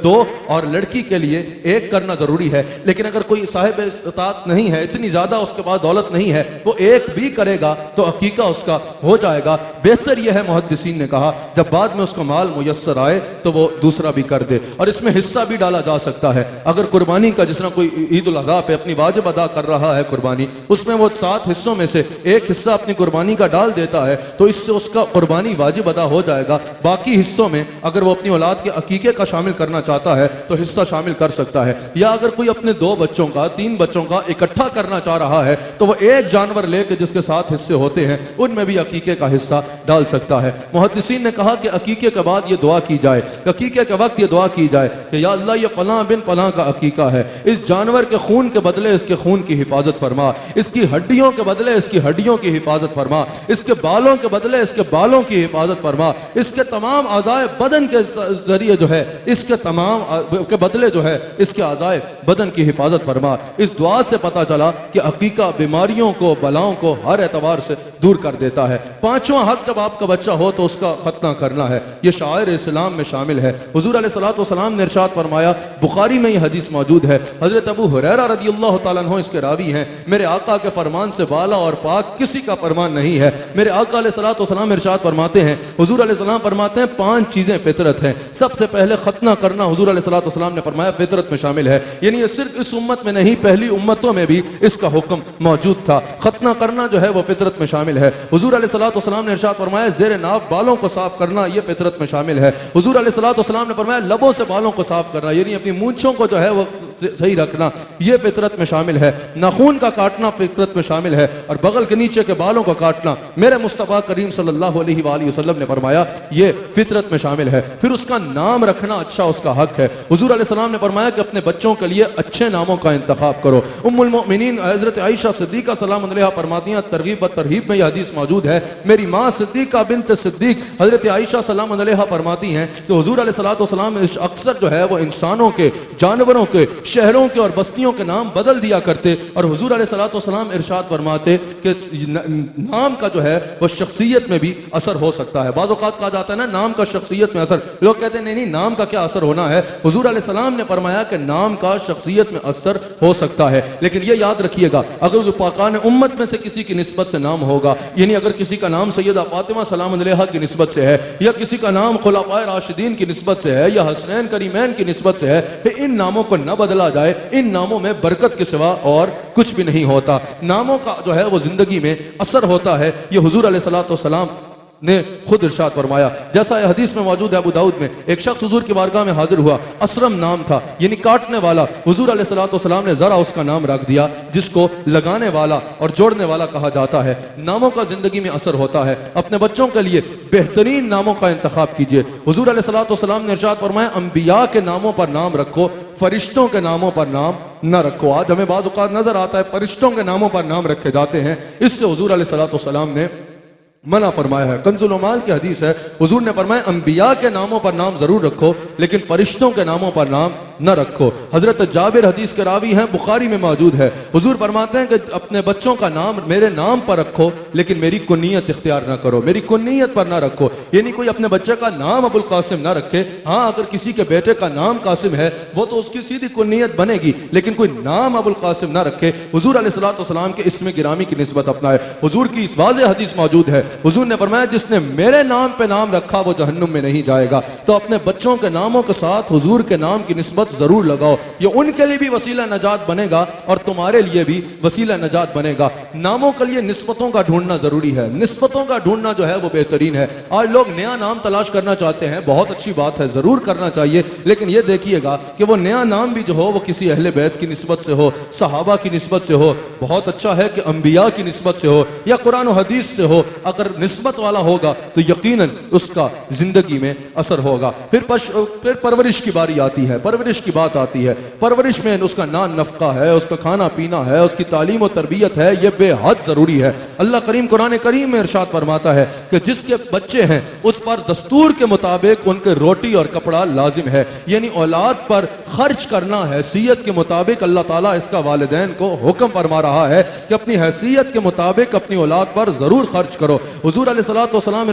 2 और लड़की के लिए 1 करना जरूरी है, लेकिन अगर कोई साहिब इस्तात नहीं है, इतनी ज्यादा उसके पास दौलत नहीं है, वो 1 भी करेगा तो अकीका उसका हो जाएगा। बेहतर यह है, मुहद्दिसीन ने कहा, जब बाद में उसको माल मुयस्सर आए तो वो दूसरा भी कर दे और इसमें हिस्सा भी डाला जा सकता है। अगर कुर्बानी का, जिस तरह कोई ईद उल अज़हा पे अपनी वाजिब अदा कर रहा है कुर्बानी, उसमें वो 7 हिस्सों में से 1 हिस्सा अपनी कुर्बानी का डाल देता है तो इससे उसका कुर्बानी वाजिब अदा हो जाएगा। बाकी हिस्सों में अगर वो अपनी औलाद के अकीके का शामिल करना चाहता है तो हिस्सा शामिल कर सकता है, या अगर कोई अपने 2 बच्चों का, 3 बच्चों का इकट्ठा करना चाह रहा है तो वो 1 जानवर लेकर जिसके 7 हिस्से होते हैं उनमें भी अकीके का हिस्सा डाल सकता है। मुहद्दिसीन ने कहा कि अकीके के बाद ये दुआ की जाए, अकीके के वक्त ये दुआ की जाए कि या अल्लाह ये फलां बिन फलां का अकीका है, इस जानवर के खून के बदले इसके खून की हिफाजत फरमा, इसकी हड्डियों के बदले इसकी हड्डियों की हिफाजत फरमा, इसके बालों के बदले इसके बालों की हिफाजत फरमा, इसके तमाम आज़ाए बदन के जरिए जो है, इसके तमाम के बदले जो है इसके आज़ाए बदन की हिफाजत फरमा। इस दुआ से पता चला कि अकीका बीमारियों को, बलाओं को हर एतबार से दूर कर देता है। 5वां हक, जब आपका बच्चा हो तो उसका खतना करना है, यह शायर इस्लाम में शामिल है। हुजूर अलैहिस्सलातु वस्सलाम ने इरशाद फरमाया, बुखारी में यह हदीस मौजूद है, हजरत अबू हुरैरा रज़ियल्लाहु तआला अन्हु इसके रावी हैं, मेरे आका के फरमान से बाला और पाक किसी का फरमान नहीं है। मेरे आका अलैहिस्सलातु वस्सलाम इरशाद फरमाते हैं, हुजूर अलैहिस्सलाम फरमाते हैं 5 चीजें फितरत हैं। सबसे पहले खतना करना, हुजूर अलैहिस्सलातु वस्सलाम ने फरमाया फितरत में शामिल है, यानी ये सिर्फ इस उम्मत में नहीं, पहली उम्मतों में भी इसका हुक्म मौजूद था। खतना करना जो है वो फितरत में शामिल है। हुजूर अलैहिस्सलातु वस्सलाम ने इरशाद फरमाया, ज़ेरे नाब बालों को साफ करना, यह फितरत में शामिल है। हुजूर अलैहिस्सलातु वस्सलाम ने फरमाया, लबों से बालों को साफ करना, यानी अपनी मूंछों को जो है वो सही रखना, यह फितरत में शामिल है। नाखून का काटना फितरत में शामिल है और बगल के नीचे के बालों को काटना, मेरे मुस्तफ़ा करीम सल्लल्लाहु अलैहि वसल्लम ने फरमाया ये फितरत में शामिल है। फिर उसका नाम रखना अच्छा उसका हक है। हुजूर अलैहिस्सलाम ने फरमाया कि अपने बच्चों के लिए अच्छे नामों का इंतखाब करो। उम्मुल मोमिनीन हजरत आयशा सिद्दीका सलाम अलैहा फरमाती हैं, तरगीब व तरहीब में यह हदीस मौजूद है, मेरी माँ सिद्दीका बिन्त सिद्दीक हजरत आयशा सलाम अलैहा फरमाती हैं कि हुजूर अलैहिस्सलातु वस्सलाम अक्सर जो है वो इंसानों के, जानवरों के, शहरों के और बस्तियों के नाम बदल दिया करते और हुजूर अलैहिस्सलातु वस्सलाम इरशाद फरमाते कि नाम का जो है वो शख्सियत में भी असर हो सकता है। बाज़ औक़ात कहा जाता है ना, नाम का शख्सियत में असर, लोग कहते हैं नहीं नाम का क्या असर होना है। हुजूर अलैहिस्सलाम ने फरमाया कि नाम का शख्सियत में असर हो सकता है, लेकिन ये याद रखिएगा, अगर पाकान उम्मत में से किसी की निस्बत से नाम होगा, यानी अगर किसी का नाम सैयदा फातिमा सलाम अलैहा की निस्बत से है, या किसी का नाम खुलाफाए राशिदीन की निस्बत से है, या हसनैन करीमैन की निस्बत से है, फिर इन नामों को न बदला जाए। इन नामों में बरकत के सिवा और कुछ भी नहीं होता। नामों का जो है वो जिंदगी में असर होता है। ये हुजूर अलैहिस्सलातु वस्सलाम ने खुद इरशाद फरमाया, जैसा यह हदीस में मौजूद है अबू दाऊद में, एक शख्स हुजूर की बारगाह में हाजिर हुआ, असरम नाम था यानी काटने वाला। हुजूर अलैहिस्सलातु वस्सलाम ने जरा उसका नाम रख दिया, जिसको लगाने वाला और जोड़ने वाला कहा जाता है। नामों का जिंदगी में असर होता है। अपने बच्चों के लिए बेहतरीन नामों का इंतखाब कीजिए। हुजूर अलैहिस्सलातु वस्सलाम ने इरशाद फरमाया, अंबिया के नामों पर नाम रखो, फरिश्तों के नामों पर नाम न रखो। आज हमें बाज़ औक़ात नजर आता है फरिश्तों के नामों पर नाम रखे जाते हैं, इससे हुजूर अलैहिस्सलातु वस्सलाम ने मना फरमाया है। कंजुल उमाल की हदीस है, हुजूर ने फरमाया अंबिया के नामों पर नाम जरूर रखो, लेकिन फरिश्तों के नामों पर नाम न रखो। हजरत जाबिर हदीस के रावी हैं, बुखारी में मौजूद है। हुजूर फरमाते हैं कि अपने बच्चों का नाम मेरे नाम पर रखो, लेकिन मेरी कुन्नियत इख्तियार ना करो, मेरी कुन्नियत पर ना रखो। यानी कोई अपने बच्चे का नाम अबुल कासिम ना रखे। हाँ, अगर किसी के बेटे का नाम कासिम है वो तो उसकी सीधी कुन्नियत बनेगी, लेकिन कोई नाम अबुल कासिम ना रखे। हुजूर अलैहिस्सलातु वस्सलाम के इसमें गिरामी की निस्बत अपनाए। हुजूर की इस वाज़ेह हदीस मौजूद है, हुजूर ने फरमाया जिसने मेरे नाम पे नाम रखा वो जहन्नुम में नहीं जाएगा। तो अपने बच्चों के नामों के साथ हुजूर के नाम की निस्बत जरूर लगाओ, ये उनके लिए भी वसीला नजात बनेगा और तुम्हारे लिए भी वसीला नजात बनेगा। नामों के लिए निस्बतों का ढूंढना जरूरी है, निस्बतों का ढूंढना जो है वो बेहतरीन है। आज लोग नया नाम तलाश करना चाहते हैं, बहुत अच्छी बात है, जरूर करना चाहिए, लेकिन ये देखिएगा कि वो नया नाम भी जो हो वो किसी अहले बैत की निस्बत से हो, सहाबा की निस्बत से हो। बहुत अच्छा है कि अंबिया की निस्बत से हो या कुरान और हदीस से हो। अगर निस्बत वाला होगा तो यकीनन उसका जिंदगी में असर होगा। फिर परवरिश की बारी आती है, परवरिश की बात आती है। परवरिश में उसका नान नफका है, उसका खाना पीना है, उसकी तालीम और तरबियत है, यह बेहद जरूरी है। अल्लाह करीम कुरान करीम में इरशाद फरमाता है कि जिसके बच्चे हैं उस पर दस्तूर के मुताबिक उनके रोटी और कपड़ा लाजिम है, यानी औलाद पर खर्च करना हैसियत के मुताबिक अल्लाह ताला इसका वालिदैन को हुक्म फरमा रहा है कि अपनी हैसियत के मुताबिक अपनी औलाद पर जरूर खर्च करो। हुजूर अलैहिस्सलातु वस्सलाम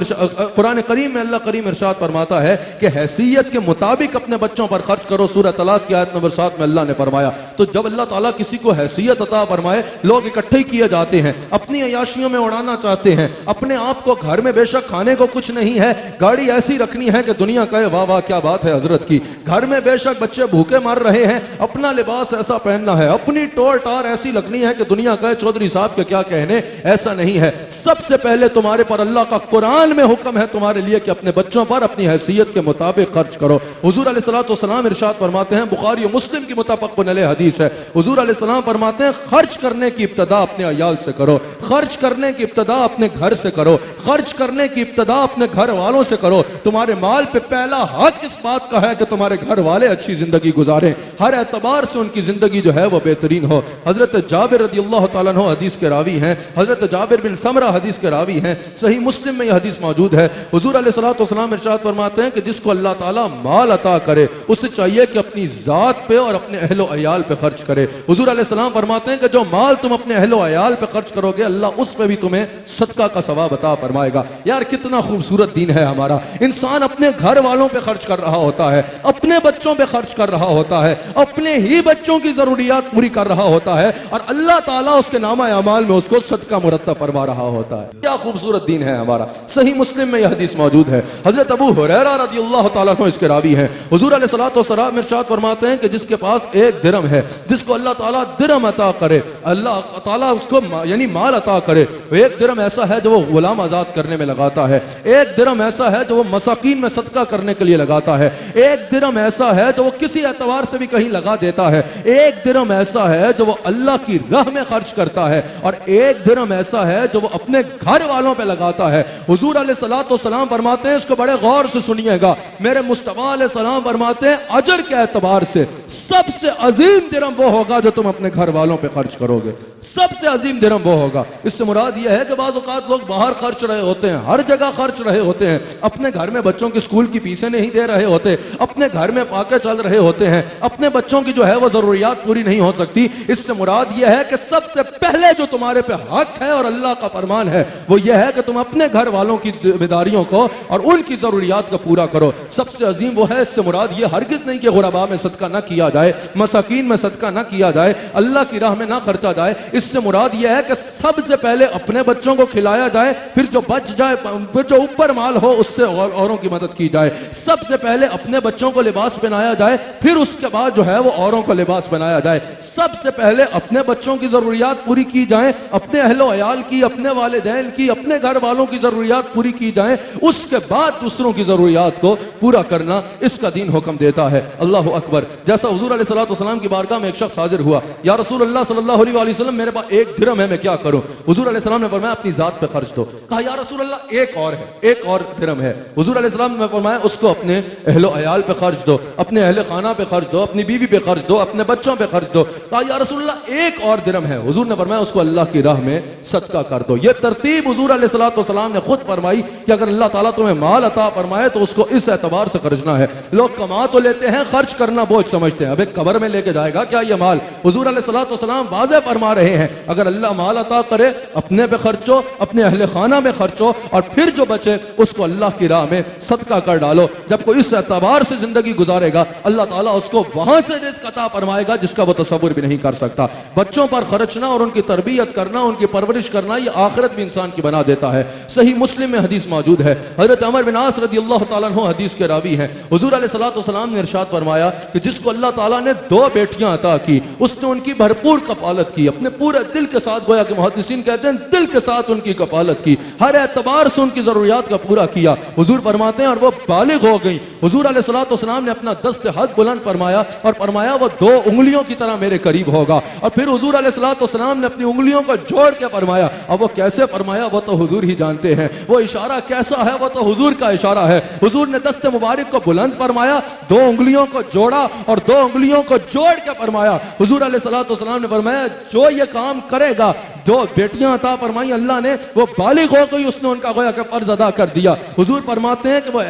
कुरान करीम में अल्लाह करीम इरशाद फरमाता है कि हैसियत के मुताबिक अपने बच्चों पर खर्च करो। सूरह तलाक की आयत नंबर 7 में अल्लाह ने फरमाया। तो जब अल्लाह ताला किसी को हैसियत अता फरमाए, लोग इकट्ठे किए जाते हैं, अपनी अयाशियों में उड़ाना चाहते हैं, अपने आप को घर में बेशक खाने को कुछ नहीं है, गाड़ी ऐसी रखनी है कि दुनिया कहे वाह वाह क्या बात है हजरत की, घर में बेशक बच्चे भूखे मर रहे हैं, अपना लिबास ऐसा पहनना है, अपनी टोर टार ऐसी लगनी है कि दुनिया कहे चौधरी साहब के क्या कहने, ऐसा नहीं है। सबसे पहले तुम्हारे पर अल्लाह का कुरान में हुक्म है तुम्हारे लिए कि अपने बच्चों पर अपनी हैसियत के मुताबिक खर्च करो। हुजूर अलैहिस्सलातु वस्सलाम इरशाद फरमाते हैं, बुखारी और मुस्लिम की मुत्तफ़क़ुन अलैह हदीस है, हुजूर अलैहिस्सलाम फरमाते हैं खर्च करने की इब्तिदा अपने अयाल से करो, खर्च करने की इब्तिदा अपने घर से करो, खर्च करने की इब्तिदा अपने घर वालों से करो। तुम्हारे माल पे पहला हक इस बात का है कि तुम्हारे घर वाले अच्छी जिंदगी गुजारें, हर एतबार से उनकी जिंदगी जो है वो बेहतरीन हो। हजरत जाबिर रज़ियल्लाहु तआला अन्हु हदीस के रावी हैं, हजरत जाबिर बिन समरा हदीस के रावी हैं, सही मुस्लिम में यह हदीस मौजूद है। हुजूर अलैहिस्सलातु वस्सलाम इरशाद फरमाते हैं कि जिसको अल्लाह ताला माल अता करे उसे चाहिए कि अपनी जात पे और अपने अहलो अयाल पे खर्च करे। हुजूर अलैहिस्सलाम फरमाते हैं कि जो माल तुम अपने अहलो अयाल पे खर्च करोगे अल्लाह उस पे भी तुम्हें सदका का सवाब अता फरमाएगा। यार कितना खूबसूरत दीन है हमारा। इंसान अपने घर वालों पे खर्च कर रहा होता है, अपने बच्चों पे खर्च कर रहा होता है, अपने ही बच्चों की जरूरियात पूरी कर रहा होता है और अल्लाह ताला उसके नामा अमाल में उसको सदका मुरत्तब फरमा रहा होता है। क्या खूबसूरत दीन है हमारा। सही मुस्लिम में यह हदीस मौजूद है, हजरत अबू हुरैरा रज़ियल्लाहु तआला अन्हु इसके रावी हैं। हुजूर अलैहिस्सलातु वस्सलाम इरशाद फरमाते हैं कि जिसके पास एक दिरहम है, जिसको अल्लाह ताला दिरहम अता करे, अल्लाह ताला उसको यानी माल अता करे। एक दिरहम ऐसा है जो वो गुलाम आजाद करने में लगाता है, एक दिरहम ऐसा है जो वो मसाकीन में सदका करने के लिए लगाता है, एक दिरहम ऐसा है जो वो किसी एतबार से भी कहीं लगा देता है, एक दिरहम ऐसा है जो वो अल्लाह की राह में खर्च करता है और एक दिरहम ऐसा है जो वो अपने घर वालों पे लगाता है। हुजूर अलैहिस्सलातु वस्सलाम फरमाते हैं, इसको बड़े गौर से सुनिएगा, मेरे मुस्तफा अलैहिस्सलाम फरमाते हैं अजर के एतबार से सबसे अजीम दिरहम वो होगा जो तुम अपने घर वालों पे खर्च करोगे, सबसे अजीम दिरहम वो होगा। इससे मुराद यह है कि बाज़ औक़ात लोग बाहर खर्च रहे होते हैं, हर जगह खर्च रहे होते हैं, अपने घर में बच्चों की स्कूल की फीसें नहीं दे रहे होते, अपने घर में फाके चल रहे होते हैं, अपने बच्चों की जो है वो जरूरियात पूरी नहीं हो सकती। इससे मुराद यह है कि सबसे पहले जो तुम्हारे पे हक है और अल्लाह का फरमान है वो यह है कि तुम अपने घर वालों की जिम्मेदारियों को और उनकी जरूरियात को पूरा करो। सबसे अजीम वो है। इससे मुराद ये हरगिज नहीं कि गुरबा में सदका ना किया जाए, मसाकीन में सदका ना किया जाए, अल्लाह की राह में ना खर्चा जाए। इससे इससे मुराद यह है कि सबसे पहले अपने बच्चों को खिलाया जाए, फिर जो बच जाए, फिर जो ऊपर माल हो उससे औरों की मदद की जाए। सबसे पहले अपने बच्चों को लिबास पहनाया जाए, फिर उसके बाद जो है वो औरों को लिबास पहनाया जाए। सबसे पहले अपने बच्चों की जरूरियात पूरी की जाए, अपने अहलो अयाल की, अपने वालिदैन की, अपने घर वालों की जरूरियात पूरी की जाए, उसके बाद दूसरों की जरूरियात को पूरा करना इसका दीन हुक्म देता है। अल्लाह अकबर। जैसा हुजूर अलैहिस्सलातु वस्सलाम की बारगाह में एक शख्स हाजिर हुआ, या रसूल अल्लाह सल्लल्लाहु अलैहि वसल्लम मेरे पास 1 दिरहम है, मैं क्या करूं? हुजूर अलैहिस्सलाम ने फरमाया अपनी जात पे खर्च दो। कहा या रसूल अल्लाह एक और है, एक और दिरहम है। हुजूर अलैहिस्सलाम ने फरमाया उसको अपने अहलो अयाल पे खर्च दो, अपने अहले खाना पे खर्च दो, अपनी बीवी पे खर्च दो, अपने बच्चों पे खर्च दो। कहा या रसूल अल्लाह एक और दिरहम है। हुजूर ने फरमाया उसको अल्लाह की राह में सदका कर दो। ये तरतीब हुजूर अलैहिस्सलातु वस्सलाम ने खुद फरमाई कि अगर अल्लाह ताला तुम्हें माल अता फरमाए तो उसको इस एतबार से खर्चना है। लोग कमा तो लेते हैं, खर्च करना बोझ समझते हैं। अबे कब्र में लेके जाएगा क्या ये माल? हुजूर अलैहिस्सलातु वस्सलाम वाज़ेह फरमा रहे हैं अगर अल्लाह माल अता करे अपने पे खर्चो, अपने अहले खाना में खर्चो, और फिर जो बचे उसको अल्लाह की राह में सदका कर डालो। जब कोई इस एतबार से जिंदगी गुजारेगा अल्लाह ताला उसको वहां से रिज़्क़ अता फरमाएगा जिसका वो तसव्वुर भी नहीं कर सकता। बच्चों पर खर्चना और उनकी तरबियत करना, उनकी परवरिश करना, ये आखिरत भी इंसान की बना देता है। सही मुस्लिम में हदीस मौजूद है, हजरत उमर बिन आस रज़ियल्लाहु ताला अन्हु हदीस के रावी हैं। हुजूर अलैहिस्सलातु वस्सलाम ने इरशाद फरमाया कि जिसको अल्लाह ताला ने 2 बेटियां अता की उसने उनकी भरपूर कफालत की, अपने पूरे दिल के साथ, गोया कि मुहद्दिसीन कहते हैं दिल के साथ उनकी कफालत की, हर एतबार से उनकी जरूरियात का पूरा किया। हुजूर फरमाते हैं और वो बालिग हो गई। हुजूर अलैहिस्सलातु वस्सलाम ने अपना दस्त हद बुलंद फरमाया और फरमाया वो 2 उंगलियों की तरह मेरे करीब होगा। और फिर हुजूर अलैहिस्सलातु वस्सलाम ने अपनी उंगलियों को जोड़ के फरमाया। अब वो कैसे फरमाया वो तो हुजूर ही जानते हैं, वो इशारा कैसा है वो तो हुजूर का इशारा है। हुजूर ने दस्त मुबारक को बुलंद फरमाया, 2 उंगलियों को जोड़ा और 2 उंगलियों को जोड़ के फरमाया। हुजूर अलैहिस्सलातु वस्सलाम ने फरमाया जो ये काम करेगा, 2 बेटियां अता फरमाई अल्लाह ने, वो बालिग हो गई, उसने उनका गोया कि फर्ज अदा कर दिया। हुजूर फरमाते हैं कि वो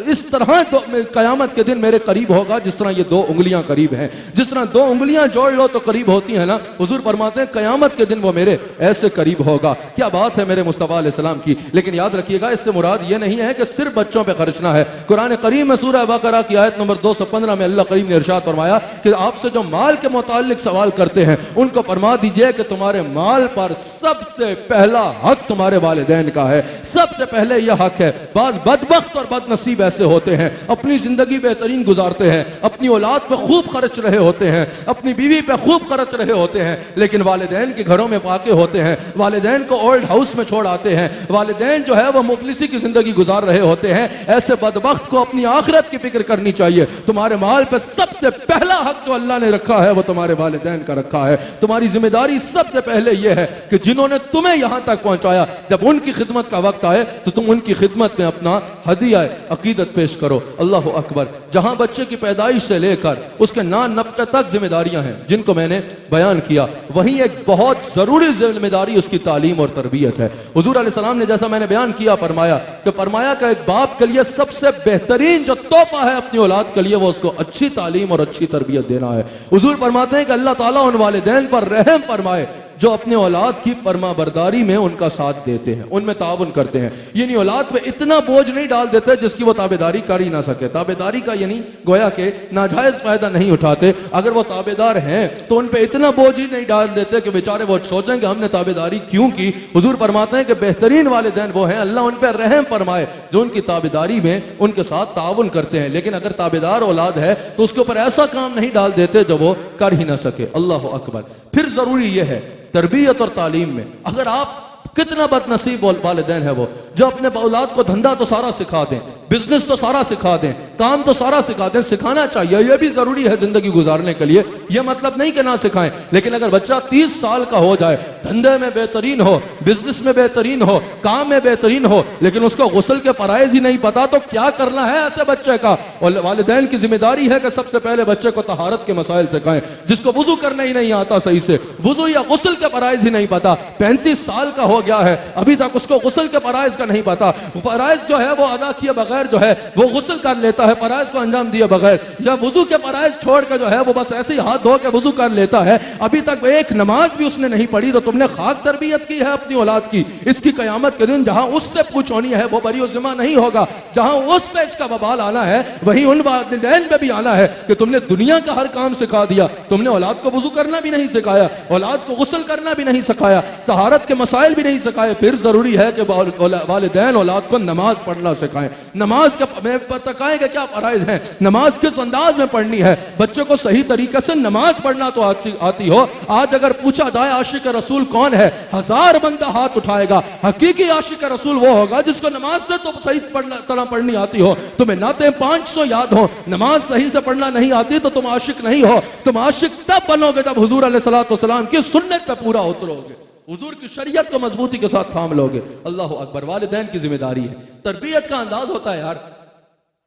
इस तरह तो कयामत के दिन मेरे करीब होगा जिस तरह ये 2 उंगलियां करीब हैं। जिस तरह 2 उंगलियां जोड़ लो तो करीब होती है ना, हुजूर फरमाते हैं कयामत के दिन वो मेरे ऐसे करीब होगा। क्या बात है मेरे मुस्तफा अलैहिस्सलाम की। लेकिन याद रखिएगा इससे मुराद ये नहीं है कि सिर्फ बच्चों पे खर्चना है। कुरान करीम में सूरह बकरा की आयत नंबर 215 में अल्लाह करीम ने इरशाद फरमाया कि आपसे जो माल के मुताल्लिक सवाल करते हैं उनको फरमा दीजिए कि तुम्हारे माल पर सबसे पहला हक तुम्हारे वालिदैन का है। सबसे पहले यह हक है। बाज बदबख्त और बदनसीब ऐसे होते हैं अपनी जिंदगी बेहतरीन गुजारते हैं, अपनी औलाद पे खूब खर्च रहे होते हैं, अपनी बीवी पे खूब खर्च रहे होते हैं, लेकिन वालिदैन के घरों में फाके होते हैं, वालिदैन को ओल्ड हाउस में छोड़ आते हैं, वालिदैन जो है वो मुफलिसी की जिंदगी गुजार रहे होते हैं। ऐसे बदबख्त को अपनी आखिरत की फिक्र करनी चाहिए। तुम्हारे माल पे सबसे पहला हक जो अल्लाह ने रखा है वो तुम्हारे वालिदैन का रखा है। तुम्हारी जिम्मेदारी सबसे पहले यह है कि जिन्होंने तुम्हें यहां तक पहुंचाया, जब उनकी खिदमत का वक्त आए तो तुम उनकी खिदमत में अपना हदिया अकीदत पेश करो। अल्लाह अकबर। जहां बच्चे की पैदाइश से लेकर उसके नान नफ्के तक जिम्मेदारियां हैं जिनको मैंने बयान किया, वहीं एक बहुत जरूरी जिम्मेदारी उसकी तालीम और तरबियत है। हुजूर अलैहिस्सलाम ने जैसा मैंने बयान किया फरमाया कि एक बाप के लिए सबसे बेहतरीन जो तोहफा है अपनी औलाद के लिए वो उसको अच्छी तालीम और अच्छी तरबियत देना है। हुजूर फरमाते हैं कि अल्लाह ताला उन वालिदैन पर रहम फरमाए जो अपने औलाद की फरमाबरदारी में उनका साथ देते हैं, उनमें ताउन करते हैं। यानी औलाद पे इतना बोझ नहीं डाल देते जिसकी वो ताबेदारी कर ही ना सके। ताबेदारी का यानी गोया के नाजायज फायदा नहीं उठाते। अगर वो ताबेदार हैं तो उन पे इतना बोझ ही नहीं डाल देते कि बेचारे वो सोचें कि हमने ताबेदारी क्यों की। हुजूर फरमाते हैं कि बेहतरीन वालिदैन वो हैं, अल्लाह उन पर रहम फरमाए जो उनकी ताबेदारी में उनके साथ ताउन करते हैं। लेकिन अगर ताबेदार औलाद है तो उसके ऊपर ऐसा काम नहीं डाल देते जो वो कर ही ना सके। अल्लाह अकबर। फिर जरूरी यह है तरबियत और तालीम में, अगर आप कितना बदनसीब वालिदैन है वो जो अपने औलाद को धंधा तो सारा सिखा दें, बिजनेस तो सारा सिखा दें, काम तो सारा सिखा दें। सिखाना चाहिए, यह भी जरूरी है जिंदगी गुजारने के लिए। यह मतलब नहीं कि ना सिखाएं, लेकिन अगर बच्चा 30 साल का हो जाए, धंधे में बेहतरीन हो, बिजनेस में बेहतरीन हो, काम में बेहतरीन हो, लेकिन उसको गुस्ल के फराइज ही नहीं पता तो क्या करना है ऐसे बच्चे का। और वालिदैन की जिम्मेदारी है कि सबसे पहले बच्चे को तहारत के मसाइल सिखाएं। जिसको वुजू करना ही नहीं आता सही से, वुजू या गुस्ल के फराइज ही नहीं पता, 35 साल का हो गया है अभी तक उसको गुस्ल के फराइज का नहीं पता, फराइज जो है वो अदा किए बगैर बगैर जो है वो गुस्ल कर लेता है, फराइज को अंजाम दिए बगैर, या वुजू के फराइज छोड़ के जो है वो बस ऐसे ही हाथ धो के वुजू कर लेता है, अभी तक एक नमाज भी उसने नहीं पढ़ी, तो तुमने खाक तरबियत की है अपनी औलाद की। इसकी कयामत के दिन जहां उससे पूछ होनी है वो बरी जिम्मा नहीं होगा, जहां उस पे इसका बवाल आना है वही उन वालिदैन पे भी आना है कि तुमने दुनिया का हर काम सिखा दिया, तुमने औलाद को वुजू करना भी नहीं सिखाया, औलाद को गुस्ल करना भी नहीं सिखाया, तहारत के मसाइल भी नहीं सिखाए। फिर जरूरी है कि वालिदैन औलाद को नमाज पढ़ना सिखाएं। नमाज के बताएंगे क्या फराइज हैं, नमाज किस अंदाज में पढ़नी है, बच्चों को सही तरीके से नमाज पढ़ना तो आती हो। आज अगर पूछा जाए आशिक रसूल कौन है, 1000 बंदा हाथ उठाएगा। हकीकी आशिक रसूल वो होगा जिसको नमाज से तो सही तरह पढ़नी आती हो। तुम्हें नाते 500 याद हो, नमाज सही से पढ़ना नहीं आती तो तुम आशिक नहीं हो। तुम आशिक तब बनोगे जब हुजूर अलैहिस्सलाम की सुन्नत पे पूरा उतरोगे, हुजूर की शरीयत को मजबूती के साथ थाम लोगे। अल्लाह अकबर। वालिदैन की जिम्मेदारी है, तरबियत का अंदाज होता है यार।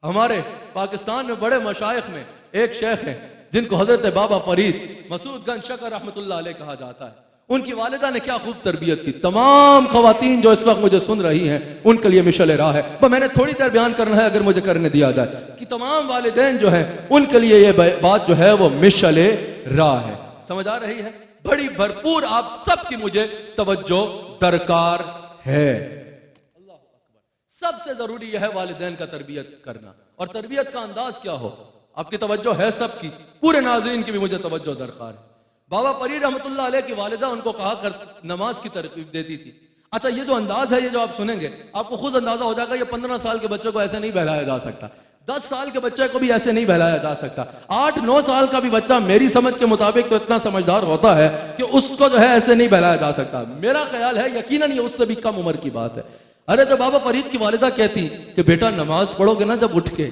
हमारे पाकिस्तान में बड़े मशाइख में एक शेख हैं जिनको हजरत बाबा फरीद मसूदगंज शकर रहमतुल्लाह अलैह कहा जाता है। उनकी वालिदा ने क्या खूब तरबियत की। तमाम खवातीन जो इस वक्त मुझे सुन रही हैं उनके लिए मिशल राह है, पर मैंने थोड़ी देर बयान करना है अगर मुझे करने दिया जाए, कि तमाम वालिदैन जो हैं उनके लिए ये बात जो है वो मिशल राह है। समझ आ रही है? बड़ी भरपूर आप सबकी मुझे तवज्जो दरकार है। सबसे जरूरी यह है वालिदैन का तरबियत करना, और तरबियत का अंदाज क्या हो। आपकी तवज्जो है सबकी, पूरे नाजरीन की भी मुझे तवज्जो दरकार है। बाबा फरीद रहमतुल्लाह अलैह की वालिदा उनको कहा कर नमाज की तरकीब देती थी। अच्छा, ये जो अंदाज है, ये जो आप सुनेंगे आपको खुद अंदाजा हो जाएगा, ये 15 साल के बच्चे को ऐसे नहीं बहलाया जा सकता, 10 साल के बच्चे को भी ऐसे नहीं बहलाया जा सकता, 8-9 साल का भी बच्चा मेरी समझ के मुताबिक तो इतना समझदार होता है कि उसको जो है ऐसे नहीं बहलाया जा सकता। मेरा ख्याल है यकीनन ये उससे भी कम उम्र की बात है। अरे तो बाबा फरीद की वालिदा कहती कि बेटा नमाज पढ़ोगे ना, जब उठ के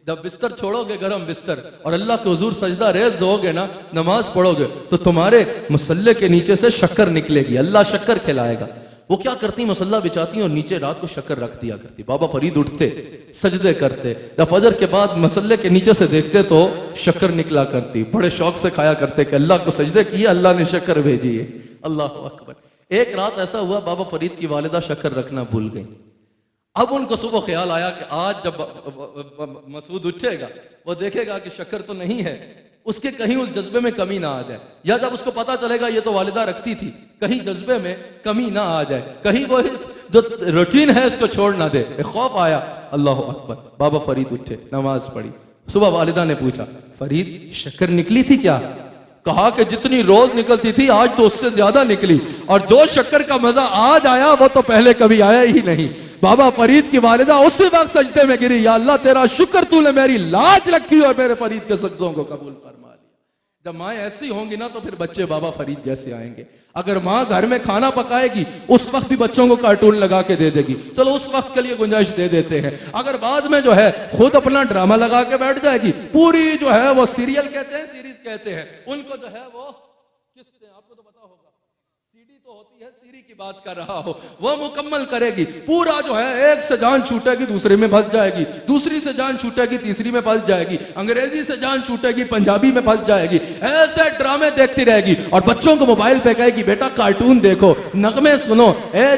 जब बिस्तर छोड़ोगे गरम बिस्तर और अल्लाह के हुजूर सजदा रेज दोगे ना, नमाज पढ़ोगे तो तुम्हारे मुसल्ले के नीचे से शक्कर निकलेगी, अल्लाह शक्कर खिलाएगा। वो क्या करती, मसल्ला बिछाती और नीचे रात को शक्कर रख दिया करती। बाबा फरीद उठते, सजदे करते, जब फजर के बाद मसल्ले के नीचे से देखते तो शक्कर निकला करती। बड़े शौक से खाया करते कि अल्लाह को सजदे किए, अल्लाह ने शक्कर भेजी है। अल्लाह अकबर। एक रात ऐसा हुआ बाबा फरीद की वालिदा शक्कर रखना भूल गई। अब उनको सुबह ख्याल आया कि आज जब मसूद उठेगा वो देखेगा कि शक्कर तो नहीं है, उसके कहीं उस जज्बे में कमी ना आ जाए, या जब उसको पता चलेगा ये तो वालिदा रखती थी, कहीं जज्बे में कमी ना आ जाए, कहीं वो जो रूटीन है इसको छोड़ ना दे। एक खौफ आया। अल्लाह अकबर। बाबा फरीद उठे, नमाज पढ़ी। सुबह वालिदा ने पूछा, फरीद शक्कर निकली थी क्या? कहा कि जितनी रोज निकलती थी आज तो उससे ज्यादा निकली, और जो शक्कर का मजा आज आया वो तो पहले कभी आया ही नहीं। बाबा फरीद की वालिदा उसी वक्त सजदे में गिरी, या अल्लाह तेरा शुक्र तूने मेरी लाज रखी और मेरे फरीद के सजदों को कबूल फरमा लिया। जब माएँ ऐसी होंगी ना तो फिर बच्चे बाबा फरीद जैसे आएंगे। अगर माँ घर में खाना पकाएगी उस वक्त भी बच्चों को कार्टून लगा के दे देगी, चलो उस वक्त के लिए गुंजाइश दे देते हैं। अगर बाद में जो है खुद अपना ड्रामा लगा के बैठ जाएगी, पूरी जो है वो सीरियल कहते हैं, सीरीज कहते हैं, उनको जो है वो किसते, आपको तो पता होगा, सीडी तो होती है, सीरी की बात कर रहा हो, वो मुकम्मल करेगी। पूरा जो है एक से जान छूटेगी दूसरे में फंस जाएगी, दूसरी से जान छूटेगी तीसरी में फंस जाएगी, अंग्रेजी से जान छूटेगी पंजाबी में फंस जाएगी। ऐसे ड्रामे देखती रहेगी और बच्चों को मोबाइल पे कहेगी बेटा कार्टून देखो, नगमे सुनो,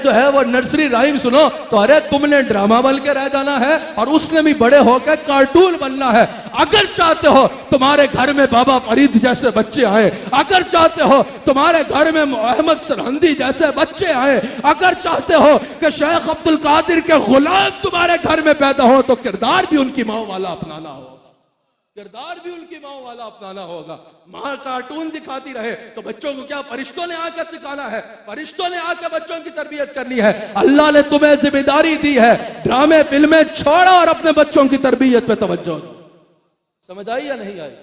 जो है वो नर्सरी राइम सुनो। तो अरे तुमने ड्रामा बन के रह जाना है और उसने भी बड़े होकर कार्टून बनना है। अगर चाहते हो तुम्हारे घर में बाबा फरीद जैसे बच्चे आए, अगर चाहते हो तुम्हारे घर में अहमद सरहंदी जैसे बच्चे आए, अगर चाहते हो कि शेख अब्दुल कादिर के गुलाम तुम्हारे घर में पैदा हो, तो किरदार भी उनकी माँ वाला अपनाना होगा, किरदार भी उनकी माँ वाला अपनाना होगा। माँ कार्टून दिखाती रहे तो बच्चों को क्या फरिश्तों ने आकर सिखाना है, फरिश्तों ने आकर बच्चों की तरबियत करनी है। अल्लाह ने तुम्हें जिम्मेदारी दी है, ड्रामे फिल्में छोड़ो और अपने बच्चों की तरबियत पे तवज्जो दो। समझ आई या नहीं आई?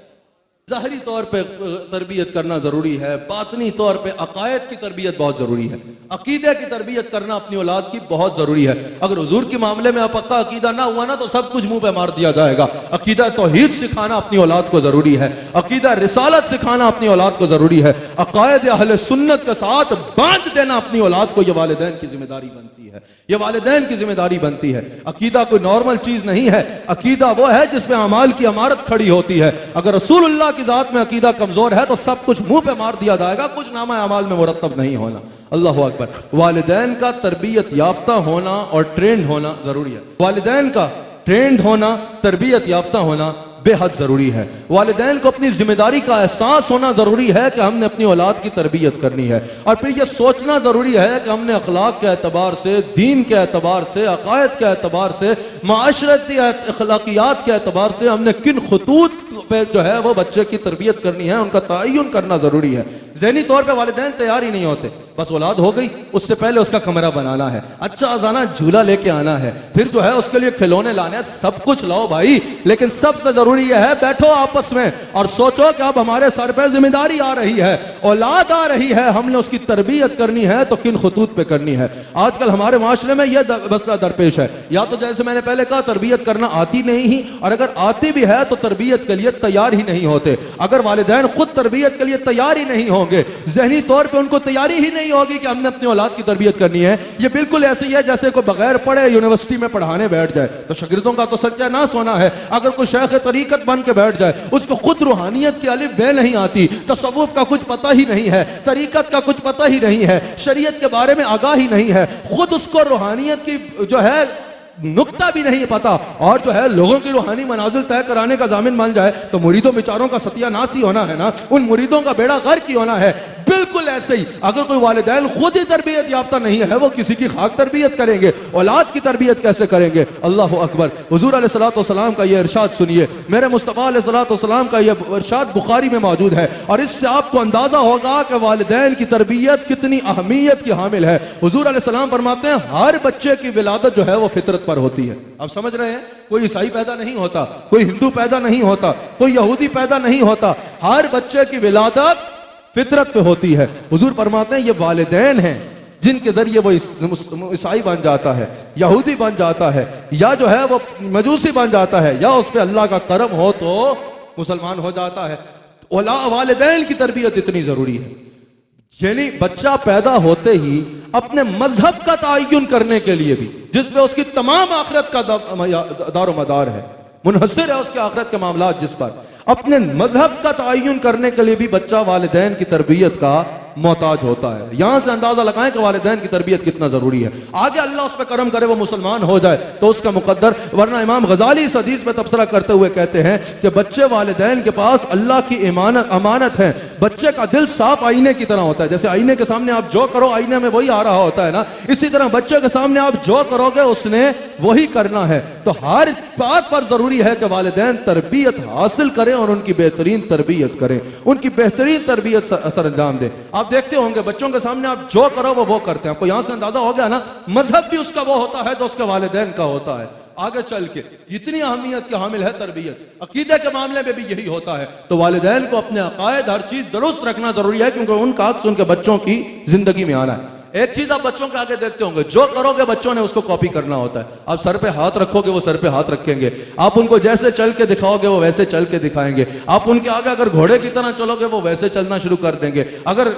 ज़ाहिरी तौर पे तरबियत करना ज़रूरी है, बातनी तौर पे अकायद की तरबियत बहुत ज़रूरी है, अकीदे की तरबियत करना अपनी औलाद की बहुत ज़रूरी है। अगर हुजूर के मामले में पक्का अकीदा ना हुआ ना तो सब कुछ मुंह पे मार दिया जाएगा। अकीदा तौहीद सिखाना अपनी औलाद को ज़रूरी है, अकीदा रिसालत सिखाना अपनी औलाद को ज़रूरी है, अकायद अहले सुन्नत के साथ बांध देना अपनी औलाद को, यह वालिदैन की जिम्मेदारी बनती है, यह वालिदैन की जिम्मेदारी बनती है। अकीदा कोई नॉर्मल चीज़ नहीं है, अकीदा वो है जिसमें अमाल की इमारत खड़ी होती है। अगर रसूलुल्लाह की जात में अकीदा कमजोर है तो सब कुछ मुंह पे मार दिया जाएगा, कुछ नामा अमाल में मुरत्तब नहीं होना। अल्लाह अकबर। वालिदैन का तरबियत याफ्ता होना और ट्रेंड होना जरूरी है। वालिदैन का ट्रेंड होना, तरबियत याफ्ता होना बेहद जरूरी है। वालिदैन को अपनी जिम्मेदारी का एहसास होना जरूरी है कि हमने अपनी औलाद की तरबियत करनी है, और फिर यह सोचना जरूरी है कि हमने अखलाक के एतबार से, दीन के एतबार से, अकायद के एतबार से, माशरती अखलाकियात के एतबार से हमने किन खतूत पे जो है वो बच्चे की तरबियत करनी है, उनका तयन करना जरूरी है। ज़हनी तौर पे वालिदैन तैयार ही नहीं होते, बस औलाद हो गई उससे पहले उसका कमरा बनाना है, अच्छा अजाना झूला लेके आना है, फिर जो है उसके लिए खिलौने लाने हैं, सब कुछ लाओ भाई, लेकिन सबसे जरूरी यह है बैठो आपस में और सोचो कि अब हमारे सर पे जिम्मेदारी आ रही है, औलाद आ रही है, हमने उसकी तरबियत करनी है तो किन खतूत पे करनी है। आजकल हमारे माशरे में यह मसला दरपेश है, या तो जैसे मैंने पहले कहा तरबियत करना आती नहीं ही, और अगर आती भी है तो तरबियत के लिए तैयार ही नहीं होते। अगर वालिदैन खुद तरबियत के लिए तैयार ही नहीं होंगे, ज़हनी तौर पे उनको तैयारी ही नहीं होगी कि हमने अपनी औलाद की तरबियत करनी है, ये बिल्कुल ऐसे ही है जैसे कोई बगैर पढ़े यूनिवर्सिटी में पढ़ाने बैठ जाए, तो शागिर्दों का तो सच्चा नाश होना है। अगर कोई शेख तरीकत बन के बैठ जाए, उसको खुद रूहानियत की अलिफ बे नहीं आती, तसव्वुफ का कुछ पता ही नहीं है, तरीकत का कुछ पता ही नहीं है, शरीयत के बारे में आगाह ही नहीं है, खुद उसको रूहानियत की जो है नुक्ता भी नहीं पता, और जो है लोगों की रूहानी मनाजिल तय कराने का जामिन मान जाए, तो मुरीदों बेचारों का सत्यानाश ही होना है ना, उन मुरीदों का बेड़ा गर्क ही होना है। बिल्कुल ऐसे ही अगर कोई वालिदैन खुद ही तरबियत याफ्ता नहीं है, वो किसी की खाक तरबियत करेंगे, औलाद की तरबियत कैसे करेंगे? अल्लाह अकबर। हुजूर अलैहिस्सलातु वस्सलाम का यह इरशाद सुनिए, मेरे मुस्तफ़ा अलैहिस्सलातु वस्सलाम का यह इरशाद बुखारी में मौजूद है, और इससे आपको अंदाजा होगा कि वालिदैन की तरबियत कितनी अहमियत की हामिल है। हुजूर अलैहिस्सलाम फरमाते हैं हर बच्चे की विलादत जो है वो फितरत पर होती है। आप समझ रहे हैं, कोई ईसाई पैदा नहीं होता, कोई हिंदू पैदा नहीं होता, कोई यहूदी पैदा नहीं होता, हर बच्चे की विलादत फितरत पे होती है। हुजूर फरमाते हैं ये वालिदैन हैं जिनके जरिए वो ईसाई बन जाता है, यहूदी बन जाता है, या जो है वो मजूसी बन जाता है, या उस पे अल्लाह का करम हो तो मुसलमान हो जाता है। वालिदैन की तरबियत इतनी जरूरी है, यानी बच्चा पैदा होते ही अपने मजहब का तयन करने के लिए भी, जिसपे उसकी तमाम आखिरत का दारो मदार है, मुनहसिर है उसके आखिरत के मामला, जिस पर अपने मजहब का तयन करने के लिए भी बच्चा वालिदैन की तरबियत का मोहताज होता है। यहां से अंदाजा लगाएं कि वालिदैन की तरबियत कितना जरूरी है। आगे अल्लाह उस पर करम करे, वो मुसलमान हो जाए तो उसका मुकद्दर, वरना इमाम गजाली इस हदीस में तबसरा करते हुए कहते हैं कि बच्चे वालिदैन के पास अल्लाह की अमानत है। बच्चे का दिल साफ आईने की तरह होता है, जैसे आईने के सामने आप जो करो आईने में वही आ रहा होता है ना, इसी तरह बच्चे के सामने आप जो करोगे उसने वही करना है। तो हर बात पर जरूरी है कि वालिदैन तरबियत हासिल करें और उनकी बेहतरीन तरबियत करें, उनकी बेहतरीन तरबियत सर अंजाम दें। आप देखते होंगे बच्चों के सामने आप जो करो वो करते हैं, आपको यहां से अंदाजा हो गया ना, मजहब भी उसका वो होता है जो उसके वालिदैन का होता है। आगे चल के इतनी अहमियत के हामिल है तरबियत, अकीदे के मामले में भी यही होता है। तो वालिदैन को अपने अकायद हर चीज दुरुस्त रखना जरूरी है, क्योंकि उनका अक्स उनके बच्चों की जिंदगी में आना है। एक चीज आप बच्चों के आगे देखते होंगे, जो करोगे बच्चों ने उसको कॉपी करना होता है। आप सर पे हाथ रखोगे वो सर पे हाथ रखेंगे, आप उनको जैसे चल के दिखाओगे वो वैसे चल के दिखाएंगे, आप उनके आगे अगर घोड़े की तरह चलोगे वो वैसे चलना शुरू कर देंगे, अगर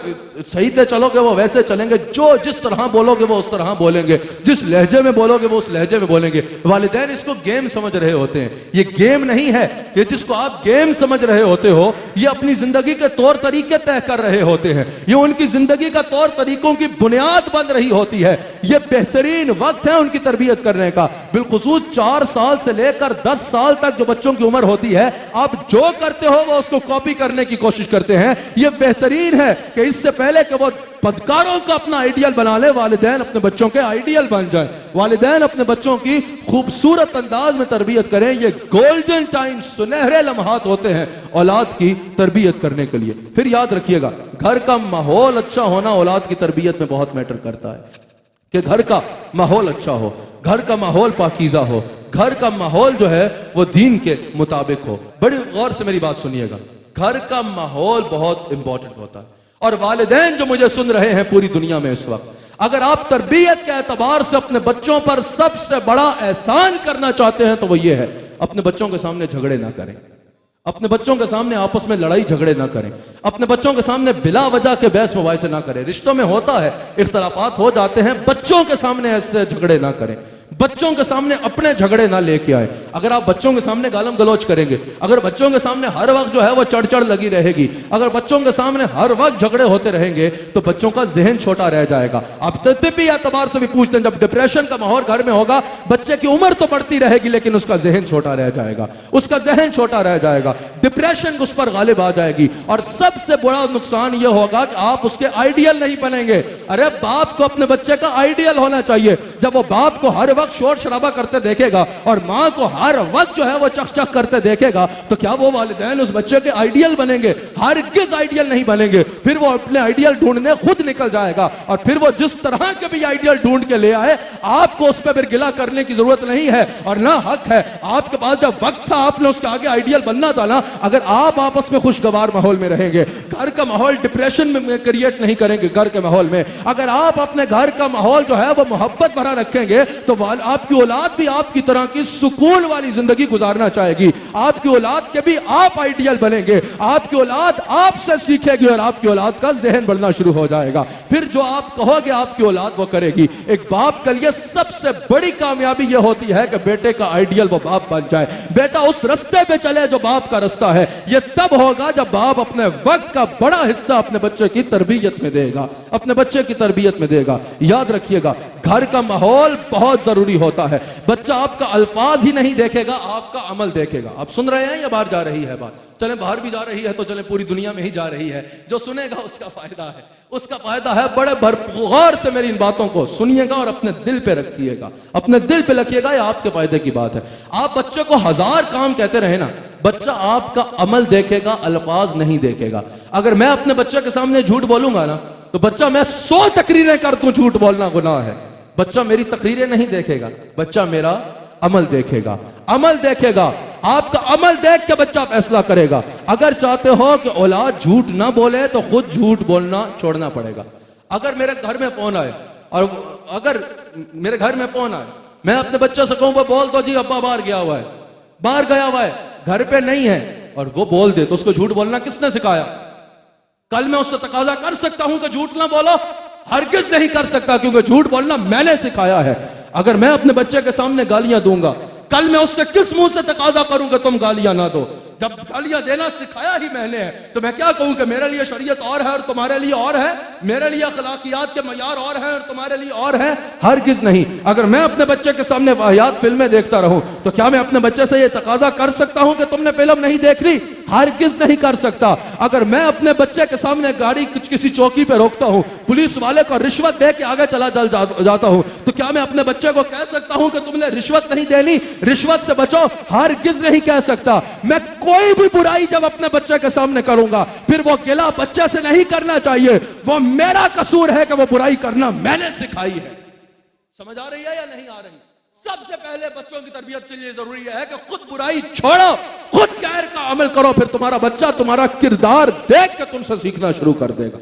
सही से चलोगे वो वैसे चलेंगे, जो जिस तरह बोलोगे वो उस तरह बोलेंगे, जिस लहजे में बोलोगे वो उस लहजे में बोलेंगे। वालिदैन इसको गेम समझ रहे होते हैं, ये गेम नहीं है, ये जिसको आप गेम समझ रहे होते हो ये अपनी जिंदगी के तौर तरीके तय कर रहे होते हैं, ये उनकी जिंदगी का तौर तरीकों की बुनियाद बन रही होती है। यह बेहतरीन वक्त है उनकी तरबियत करने का, बिलखुसूस 4 साल से लेकर 10 साल तक जो बच्चों की उम्र होती है, आप जो करते हो वो उसको कॉपी करने की कोशिश करते हैं। यह बेहतरीन है कि इससे पहले कि वो बदकारों का अपना आइडियल बना ले, वालिदैन अपने बच्चों के आइडियल बन जाए, वालिदैन अपने बच्चों की खूबसूरत अंदाज में तरबियत करें। ये गोल्डन टाइम, सुनहरे लम्हात होते हैं औलाद की तरबियत करने के लिए। फिर याद रखिएगा, घर का माहौल अच्छा होना औलाद की तरबियत में बहुत मैटर करता है, कि घर का माहौल अच्छा हो, घर का माहौल पाकीज़ा हो, घर का माहौल जो है वो दीन के मुताबिक हो। बड़ी गौर से मेरी बात सुनिएगा, घर का माहौल बहुत इंपॉर्टेंट होता है। और वालिदैन जो मुझे सुन रहे हैं पूरी दुनिया में इस वक्त, अगर आप तरबियत के एतबार से अपने बच्चों पर सबसे बड़ा एहसान करना चाहते हैं तो वो ये है, अपने बच्चों के सामने झगड़े ना करें, अपने बच्चों के सामने आपस में लड़ाई झगड़े ना करें, अपने बच्चों के सामने बिला वजह के बहस मुबाहिसे ना करें। रिश्तों में होता है, इख्तलाफात हो जाते हैं, बच्चों के सामने ऐसे झगड़े ना करें, बच्चों के सामने अपने झगड़े ना लेके आए। अगर आप बच्चों के सामने गालम गलौज करेंगे, अगर बच्चों के सामने हर वक्त जो है वो चढ़ चढ़ लगी रहेगी, अगर बच्चों के सामने हर वक्त झगड़े होते रहेंगे तो बच्चों का जहन छोटा रह जाएगा। आप तिब्बी एतबार से भी पूछते हैं, जब डिप्रेशन का माहौल घर में होगा, बच्चे की उम्र तो बढ़ती रहेगी लेकिन उसका जहन छोटा रह जाएगा, उसका जहन छोटा रह जाएगा, डिप्रेशन उस पर गालिब आ जाएगी। और सबसे बड़ा नुकसान यह होगा कि आप उसके आइडियल नहीं बनेंगे। अरे बाप को अपने बच्चे का आइडियल होना चाहिए। जब वो बाप को हर वक्त शोर शराबा करते देखेगा और मां को हर वक्त जो है वो चक करते देखेगा, तो क्या वो वालिदैन उस बच्चे के आइडियल बनेंगे? हरगिज आइडियल नहीं बनेंगे। फिर वो अपने आइडियल ढूंढने खुद निकल जाएगा, और फिर वो जिस तरह के भी आइडियल ढूंढ के ले आए, आपको उस पर फिर गिला करने की जरूरत नहीं है और ना हक है। आपके पास जब वक्त था, आपने उसके आगे आइडियल बनना था ना। अगर आप आपस में खुशगवार माहौल में रहेंगे, घर का माहौल डिप्रेशन में क्रिएट नहीं करेंगे, घर के माहौल में अगर आप अपने घर का माहौल जो है वो मोहब्बत भरा रखेंगे, तो आपकी औलाद भी आपकी तरह की सुकून वाली जिंदगी गुजारना चाहेगी। आपकी औलाद के भी आप आइडियल बनेंगे, आपकी औलाद आपसे सीखेगी और आपकी औलाद का जहन बढ़ना शुरू हो जाएगा। फिर जो आप कहोगे आपकी औलाद वो करेगी। एक बाप के लिए सबसे बड़ी कामयाबी यह होती है कि बेटे का आइडियल वो बाप बन जाए। बेटा उस रास्ते पे चले जो बाप का रास्ता है। यह तब होगा जब बाप अपने वक्त का बड़ा हिस्सा अपने बच्चे की तरबियत में देगा, अपने बच्चे की तरबियत में देगा। याद रखिएगा, घर का माहौल बहुत जरूरी होता है। बच्चा आपका अल्फाज ही नहीं देखेगा, आपका अमल देखेगा। आप सुन रहे हैं या बाहर जा रही है बात? चले बाहर भी जा रही है तो चले पूरी दुनिया में ही जा रही है। जो सुनेगा उसका फायदा है, उसका फायदा है। बड़े भरपूर से मेरी इन बातों को सुनिएगा और अपने दिल पे रखिएगा, अपने दिल पे रखिएगा, ये आपके फायदे की बात है। आप बच्चे को 1000 काम कहते रहे ना, बच्चा आपका अमल देखेगा, अल्फाज नहीं देखेगा। अगर मैं अपने बच्चे के सामने झूठ बोलूंगा ना, तो बच्चा मैं 100 तकरीरें कर दूं, झूठ बोलना गुनाह है, बच्चा मेरी तकरीरें नहीं देखेगा, बच्चा मेरा अमल देखेगा। अमल देखेगा, आपका अमल देख के बच्चा फैसला करेगा। अगर चाहते हो कि औलाद झूठ ना बोले तो खुद झूठ बोलना छोड़ना पड़ेगा। अगर मेरे घर में फोन आए, और अगर मेरे घर में फोन आए, मैं अपने बच्चे से कहूं बोल दो जी अब्बा बाहर गया हुआ है, बाहर गया हुआ है, घर पे नहीं है, और वो बोल दे, तो उसको झूठ बोलना किसने सिखाया? कल मैं उससे तकाजा कर सकता हूं कि झूठ ना बोलो? हरगिज नहीं कर सकता, क्योंकि झूठ बोलना मैंने सिखाया है। अगर मैं अपने बच्चे के सामने गालियां दूंगा, कल मैं उससे किस मुंह से तकाजा करूं कि तुम गालियां ना दो? जब गालियां देना सिखाया ही मैंने है, तो मैं क्या कहूं कि मेरे लिए शरीयत और है और तुम्हारे लिए और है, मेरे लिए अखलाकियात के मयार और है और तुम्हारे लिए और है? हरगिज नहीं। अगर मैं अपने बच्चे के सामने वाहियात फिल्में देखता रहूं, तो क्या मैं अपने बच्चे से यह तकाजा कर सकता हूं कि तुमने फिल्म नहीं देख ली? हरगिज नहीं कर सकता। अगर मैं अपने बच्चे के सामने गाड़ी किसी चौकी पे रोकता हूं, पुलिस वाले को रिश्वत दे के आगे चला जाता हूं, तो क्या मैं अपने बच्चे को कह सकता हूं कि तुमने रिश्वत नहीं देनी, रिश्वत से बचो? हरगिज नहीं कह सकता। मैं कोई भी बुराई जब अपने बच्चे के सामने करूंगा, फिर वो गिला बच्चे से नहीं करना चाहिए, वो मेरा कसूर है कि वो बुराई करना मैंने सिखाई है। समझ आ रही है या नहीं आ रही? सबसे पहले बच्चों की तरबियत के लिए जरूरी है कि खुद बुराई छोड़ो, खुद खैर का अमल करो, फिर तुम्हारा बच्चा तुम्हारा किरदार देख के तुमसे सीखना शुरू कर देगा।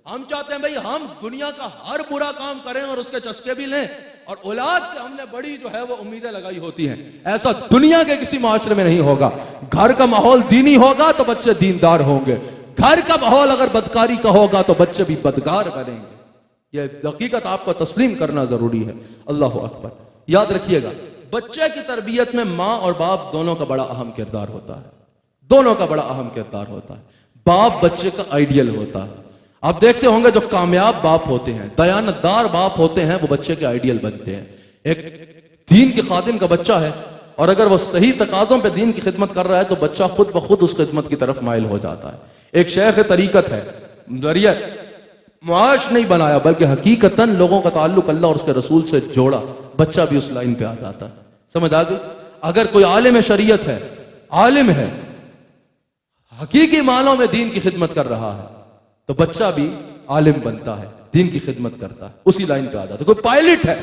हम चाहते हैं भाई हम दुनिया का हर बुरा काम करें और उसके चस्के भी लें, और औलाद से हमने बड़ी जो है वो उम्मीदें लगाई होती हैं। ऐसा दुनिया के किसी माशरे में नहीं होगा। घर का माहौल दीनी होगा तो बच्चे दीनदार होंगे, घर का माहौल अगर बदकारी का होगा तो बच्चे भी बदकार बनेंगे। यह हकीकत आपको तस्लीम करना जरूरी है। अल्लाह अकबर। याद रखिएगा, बच्चे की तरबियत में मां और बाप दोनों का बड़ा अहम किरदार होता है, दोनों का बड़ा अहम किरदार होता है। बाप बच्चे का आइडियल होता है। आप देखते होंगे जो कामयाब बाप होते हैं, दयानतदार बाप होते हैं, वो बच्चे के आइडियल बनते हैं। एक दीन के खादिम का बच्चा है, और अगर वो सही तकाजों पे दीन की खिदमत कर रहा है तो बच्चा खुद ब खुद उस खिदमत की तरफ माइल हो जाता है। एक शेख तरीकत है, जरिया मुआश नहीं बनाया बल्कि हकीकतन लोगों का ताल्लुक अल्लाह और उसके रसूल से जोड़ा, बच्चा भी उस लाइन पे आ जाता है। समझ आ गई? अगर कोई आलिम शरीयत है, आलिम है, हकीकी मानों में दीन की खिदमत कर रहा है, तो बच्चा भी आलिम बनता है, दीन की खिदमत करता है, उसी लाइन पे आ जाता है। कोई पायलट है,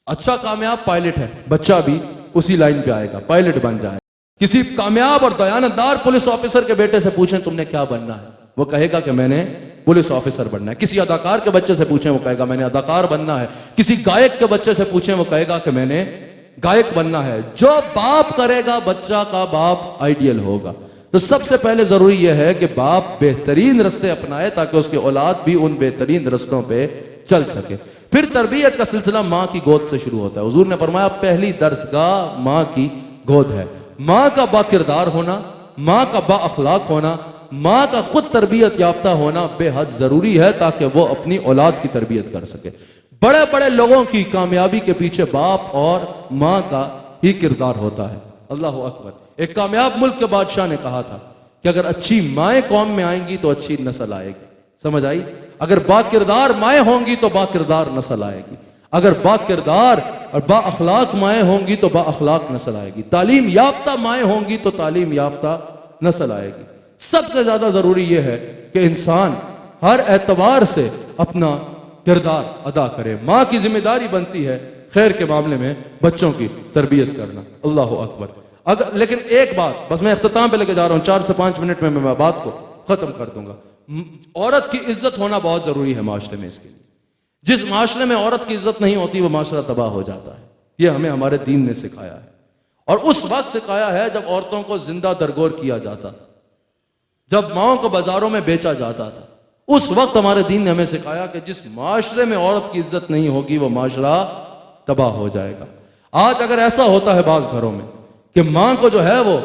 अच्छा कामयाब पायलट है, बच्चा भी उसी लाइन पे आएगा, पायलट बन जाए। किसी कामयाब और दयानतदार पुलिस ऑफिसर के बेटे से पूछें तुमने क्या बनना है, वो कहेगा कि मैंने पुलिस ऑफिसर बनना है। किसी अदाकार के बच्चे से पूछें, वो कहेगा मैंने अदाकार बनना है। किसी गायक के बच्चे से पूछें, वो कहेगा कि मैंने गायक बनना है। जो बाप करेगा बच्चा का बाप आइडियल होगा। तो सबसे पहले जरूरी यह है कि बाप बेहतरीन रास्ते अपनाए ताकि उसके औलाद भी उन बेहतरीन रास्तों पे चल सके। फिर तरबियत का सिलसिला माँ की गोद से शुरू होता है। हुजूर ने फरमाया पहली दरसगाह माँ की गोद है। माँ का बाकिरदार होना, माँ का बा अखलाक होना, माँ का खुद तरबियत याफ्ता होना बेहद जरूरी है ताकि वो अपनी औलाद की तरबियत कर सके। बड़े बड़े लोगों की कामयाबी के पीछे बाप और माँ का ही किरदार होता है। अल्लाह अकबर। एक कामयाब मुल्क के बादशाह ने कहा था कि अगर अच्छी माएँ कौम में आएंगी तो अच्छी नस्ल आएगी। समझ आई? अगर बाकिरदार माएँ होंगी तो बाकिरदार नस्ल आएगी। अगर बाकिरदार और बा अखलाक माएँ होंगी तो बा अखलाक नस्ल आएगी। तालीम याफ्ता माएँ होंगी तो तालीम याफ्ता नस्ल आएगी। सबसे ज्यादा जरूरी यह है कि इंसान हर एतबार से अपना किरदार अदा करे। माँ की जिम्मेदारी बनती है खैर के मामले में बच्चों की तरबियत करना। अल्लाह अकबर। अगर लेकिन एक बात बस मैं इख्तिताम पे लेके जा रहा हूं, 4 से 5 मिनट में मैं बात को खत्म कर दूंगा। औरत की इज्जत होना बहुत जरूरी है माशरे में। इसके लिए जिस माशरे में औरत की इज्जत नहीं होती वो माशरा तबाह हो जाता है। यह हमें हमारे दीन ने सिखाया है और उस वक्त सिखाया है जब औरतों को जिंदा दरगोर किया जाता था, जब माओं को बाजारों में बेचा जाता था। उस वक्त हमारे दीन ने हमें सिखाया कि जिस माशरे में औरत की इज्जत नहीं होगी वो माशरा तबाह हो जाएगा। आज अगर ऐसा होता है बाज घरों में कि मां को जो है वो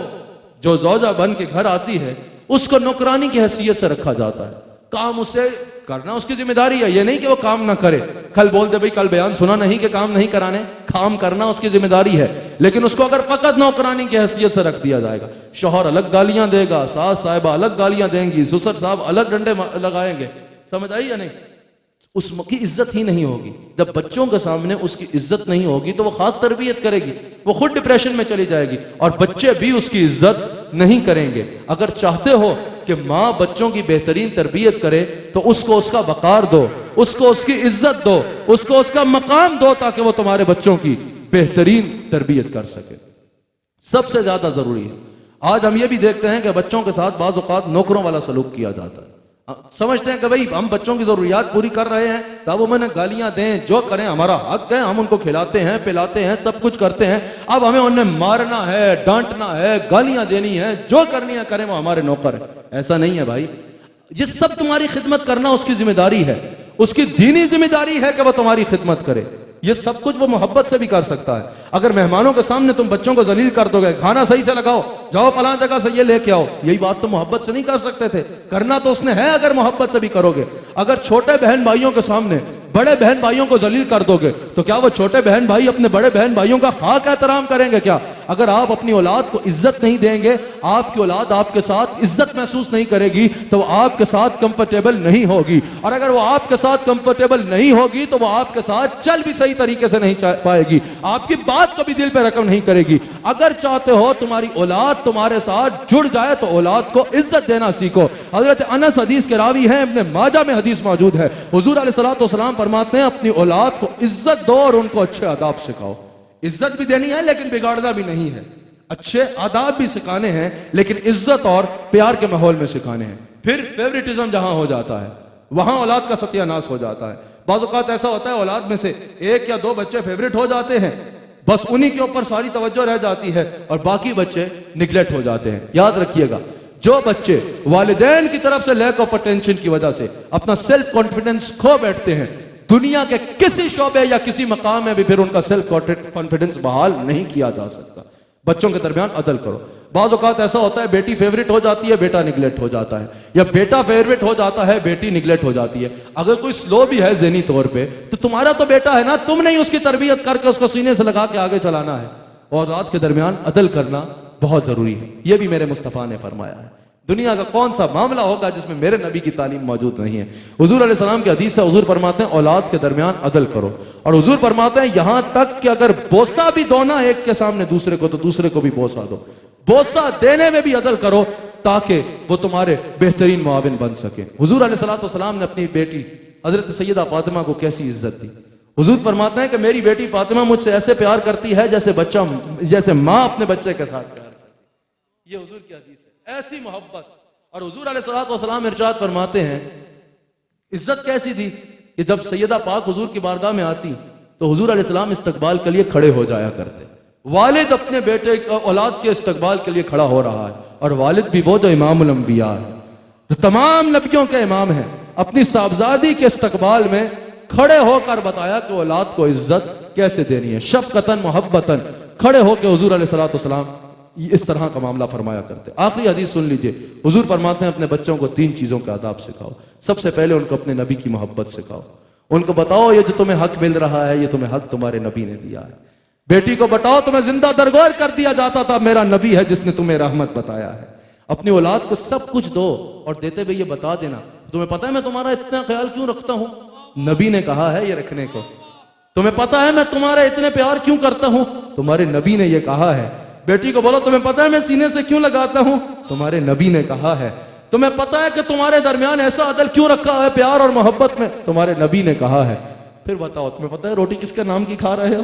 जो जौजा बन के घर आती है उसको नौकरानी की हैसियत से रखा जाता है। काम उसे करना उसकी जिम्मेदारी है, ये नहीं कि वो काम ना करे। कल बोल दे भाई कल बयान सुना नहीं कि काम नहीं कराने, काम करना उसकी जिम्मेदारी है। लेकिन उसको अगर फकत नौकरानी की हैसियत से रख दिया जाएगा, शौहर अलग गालियां देगा, सास साहिबा अलग गालियां देंगी, ससुर साहब अलग डंडे लगाएंगे। समझ आई या नहीं? उसकी इज्जत ही नहीं होगी। जब बच्चों के सामने उसकी इज्जत नहीं होगी तो वो खाक तरबियत करेगी, वो खुद डिप्रेशन में चली जाएगी और बच्चे भी उसकी इज्जत नहीं करेंगे। अगर चाहते हो कि माँ बच्चों की बेहतरीन तरबियत करे तो उसको उसका वकार दो, उसको उसकी इज्जत दो, उसको उसका मकाम दो ताकि वो तुम्हारे बच्चों की बेहतरीन तरबियत कर सके। सबसे ज्यादा जरूरी है। आज हम ये भी देखते हैं कि बच्चों के साथ बाज़ औक़ात नौकरों वाला सलूक किया जाता है। समझते हैं कि भाई हम बच्चों की जरूरियात पूरी कर रहे हैं, तब वो मैंने गालियां दें जो करें हमारा हक है, हम उनको खिलाते हैं पिलाते हैं सब कुछ करते हैं। अब हमें उन्हें मारना है, डांटना है, गालियां देनी है, जो करनी है करें, वो हमारे नौकर है। ऐसा नहीं है भाई। ये सब तुम्हारी खिदमत करना उसकी जिम्मेदारी है, उसकी दीनी जिम्मेदारी है कि वह तुम्हारी खिदमत करे। ये सब कुछ वो मोहब्बत से भी कर सकता है। अगर मेहमानों के सामने तुम बच्चों को जलील कर दोगे, खाना सही से लगाओ, जाओ फलां जगह से ये लेके आओ, यही बात तो मोहब्बत से नहीं कर सकते थे। करना तो उसने है अगर मोहब्बत से भी करोगे। अगर छोटे बहन भाइयों के सामने बड़े बहन भाइयों को जलील कर दोगे तो क्या वो छोटे बहन भाई अपने बड़े बहन भाइयों का खाक एहतराम करेंगे क्या? अगर आप अपनी औलाद को इज्जत नहीं देंगे, आपकी औलाद आपके साथ इज्जत महसूस नहीं करेगी तो वो आपके साथ कंफर्टेबल नहीं होगी। और अगर वो आपके साथ कंफर्टेबल नहीं होगी तो वो आपके साथ चल भी सही तरीके से नहीं पाएगी, आपकी बात को भी दिल पे रकम नहीं करेगी। अगर चाहते हो तुम्हारी औलाद तुम्हारे साथ जुड़ जाए तो औलाद को इज्जत देना सीखो। हजरत अनस हदीस के रावी हैं, इब्ने माजा में हदीस मौजूद है। हुजूर अलैहिस्सलातु वस्सलाम फरमाते हैं अपनी औलाद को इज्जत दो और उनको अच्छे आदाब सिखाओ। इज्जत भी देनी है लेकिन बिगाड़ना भी नहीं है, अच्छे आदाब भी सिखाने हैं लेकिन इज्जत और प्यार के माहौल में सिखाने हैं। फिर फेवरेटिज्म जहां हो जाता है वहां औलाद का सत्यानाश हो जाता है। बाज़ औक़ात ऐसा होता है औलाद में से 1 या 2 बच्चे फेवरेट हो जाते हैं, बस उन्हीं के ऊपर सारी तवज्जो रह जाती है और बाकी बच्चे निगलेक्ट हो जाते हैं। याद रखिएगा, जो बच्चे वालिदैन की तरफ से लैक ऑफ अटेंशन की वजह से अपना सेल्फ कॉन्फिडेंस खो बैठते हैं, दुनिया के किसी शोबे या किसी मकाम में भी फिर उनका सेल्फ कॉन्फिडेंस बहाल नहीं किया जा सकता। बच्चों के दरमियान अदल करो। बाज़ औक़ात ऐसा होता है बेटी फेवरेट हो जाती है, बेटा निगलेक्ट हो जाता है, या बेटा फेवरेट हो जाता है, बेटी निगलेक्ट हो जाती है। अगर कोई स्लो भी है ज़हनी तौर पे तो तुम्हारा तो बेटा है ना, तुम नहीं उसकी तरबियत करके उसको सीने से लगा के आगे चलाना है। औलाद के दरमियान अदल करना बहुत जरूरी है। यह भी मेरे मुस्तफ़ा ने फरमाया है। दुनिया का कौन सा मामला होगा जिसमें मेरे नबी की तालीम मौजूद नहीं है। हुजूर अलैहिस्सलाम की हदीस से हुजूर फरमाते हैं औलाद के दरमियान अदल करो, और हुजूर फरमाते हैं यहां तक कि अगर बोसा भी दो ना एक के सामने दूसरे को तो दूसरे को भी बोसा दो। बोसा देने में भी अदल करो ताकि वो तुम्हारे बेहतरीन मुआविन बन सके। हुजूर अलैहिस्सलाम ने अपनी बेटी हजरत सैयदा फातिमा को कैसी इज्जत दी। हुजूर फरमाते हैं कि मेरी बेटी फातिमा मुझसे ऐसे प्यार करती है जैसे माँ अपने बच्चे के साथ प्यार करती है। ये हुजूर की हदीस है, ऐसी मोहब्बत। और हुजूर अलैहिस्सलाम इरशाद फरमाते हैं इज्जत कैसी थी कि जब सैयदा पाक हुजूर की बारगाह में आती तो हुजूर अलैहिस्सलाम इस्तकबाल के लिए खड़े हो जाया करते। वालिद अपने बेटे औलाद के इस्तकबाल के लिए खड़ा हो रहा है, और वालिद भी वो जो इमामुल अंबिया है, जो तमाम नबियों के इमाम हैं, अपनी साहबजादी के इस्तकबाल में खड़े होकर बताया कि औलाद को इज्जत कैसे देनी है, शफकतन मोहब्बतन खड़े होकर हुजूर अलैहिस्सलातु वस्सलाम इस तरह का मामला फरमाया करते। आखिरी हदीस सुन लीजिए, हुजूर फरमाते हैं अपने बच्चों को 3 चीजों का आदाब सिखाओ। सबसे पहले उनको अपने नबी की मोहब्बत सिखाओ। उनको बताओ ये जो तुम्हें हक मिल रहा है, ये तुम्हें हक तुम्हारे नबी ने दिया है। बेटी को बताओ तुम्हें जिंदा दरगोर कर दिया जाता था, मेरा नबी है जिसने तुम्हें रहमत बताया है। अपनी औलाद को सब कुछ दो और देते हुए ये बता देना, तुम्हें पता है मैं तुम्हारा इतना ख्याल क्यों रखता हूं, नबी ने कहा है ये रखने को। तुम्हें पता है मैं तुम्हारे इतने प्यार क्यों करता हूं, तुम्हारे नबी ने ये कहा है। बेटी को बोलो तुम्हें पता है मैं सीने से क्यों लगाता हूं, तुम्हारे नबी ने कहा है। तुम्हें पता है कि तुम्हारे दरमियान ऐसा अदल क्यों रखा है प्यार और मोहब्बत में, तुम्हारे नबी ने कहा है। फिर बताओ तुम्हें पता है रोटी किसके नाम की खा रहे हो,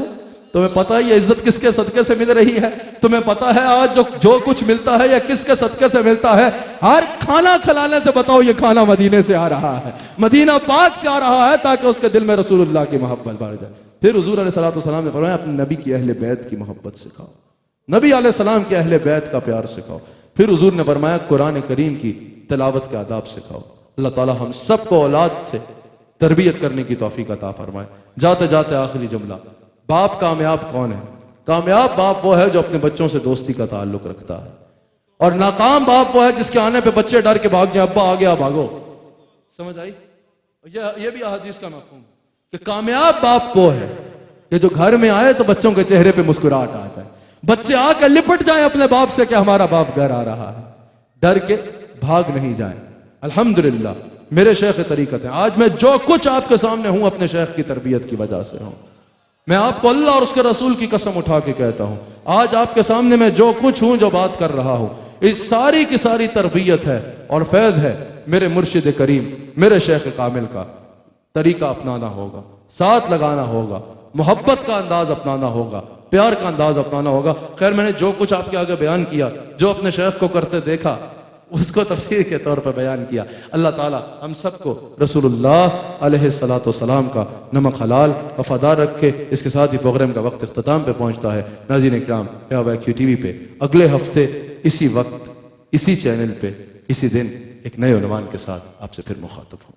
तुम्हें पता है ये इज्जत किसके सदके से मिल रही है, तुम्हें पता है आज जो कुछ मिलता है या किसके सदके से मिलता है। हर खाना खिलाने से बताओ ये खाना मदीने से आ रहा है, मदीना पाक से आ रहा है, ताकि उसके दिल में रसूलुल्लाह की मोहब्बत बढ़ जाए। फिर हुजूर अलैहिस्सलातु वस्सलाम ने फरमाया अपने नबी की अहले बैत की मोहब्बत सिखाओ, नबी अलैहिस्सलाम के अहले बैत का प्यार सिखाओ। फिर हुजूर ने फरमाया कुरान करीम की तिलावत के आदाब सिखाओ। अल्लाह ताला हम सबको औलाद से तरबियत करने की तौफीक अता फरमाए। जाते जाते आखिरी जुमला, बाप कामयाब कौन है? कामयाब बाप वो है जो अपने बच्चों से दोस्ती का ताल्लुक रखता है, और नाकाम बाप वो है जिसके आने पे बच्चे डर के भाग जाए, अब्बा आ गया भागो। समझ आई? ये भी हदीस का मफहूम कि कामयाब बाप वो है कि जो घर में आए तो बच्चों के चेहरे पे मुस्कुराहट आ जाए, बच्चे आकर लिपट जाए अपने बाप से कि हमारा बाप घर आ रहा है, डर के भाग नहीं जाए। अल्हम्दुलिल्लाह मेरे शेख तरीकत है, आज मैं जो कुछ आपके सामने हूं अपने शेख की तरबियत की वजह से हूं। मैं आपको अल्लाह और उसके रसूल की कसम उठा के कहता हूं, आज आपके सामने मैं जो कुछ हूं, जो बात कर रहा हूं, इस सारी की सारी तरबियत है और फैज है मेरे मुर्शिद करीम, मेरे शेख कामिल का। तरीका अपनाना होगा, साथ लगाना होगा, मोहब्बत का अंदाज अपनाना होगा, प्यार का अंदाज अपनाना होगा। खैर मैंने जो कुछ आपके आगे बयान किया, जो अपने शेख को करते देखा, उसको तफसीर के तौर पर बयान किया। अल्लाह ताला हम सबको रसूलुल्लाह अलैहिस्सलातु वस्सलाम का नमक हलाल वफादार रखे। इसके साथ ही प्रोग्राम का वक्त इख्तिताम पे पहुंचता है। नाज़रीन इकराम, QTV पे अगले हफ्ते इसी वक्त इसी चैनल पे इसी दिन एक नए उन्वान के साथ आपसे फिर मुखातब हूँ।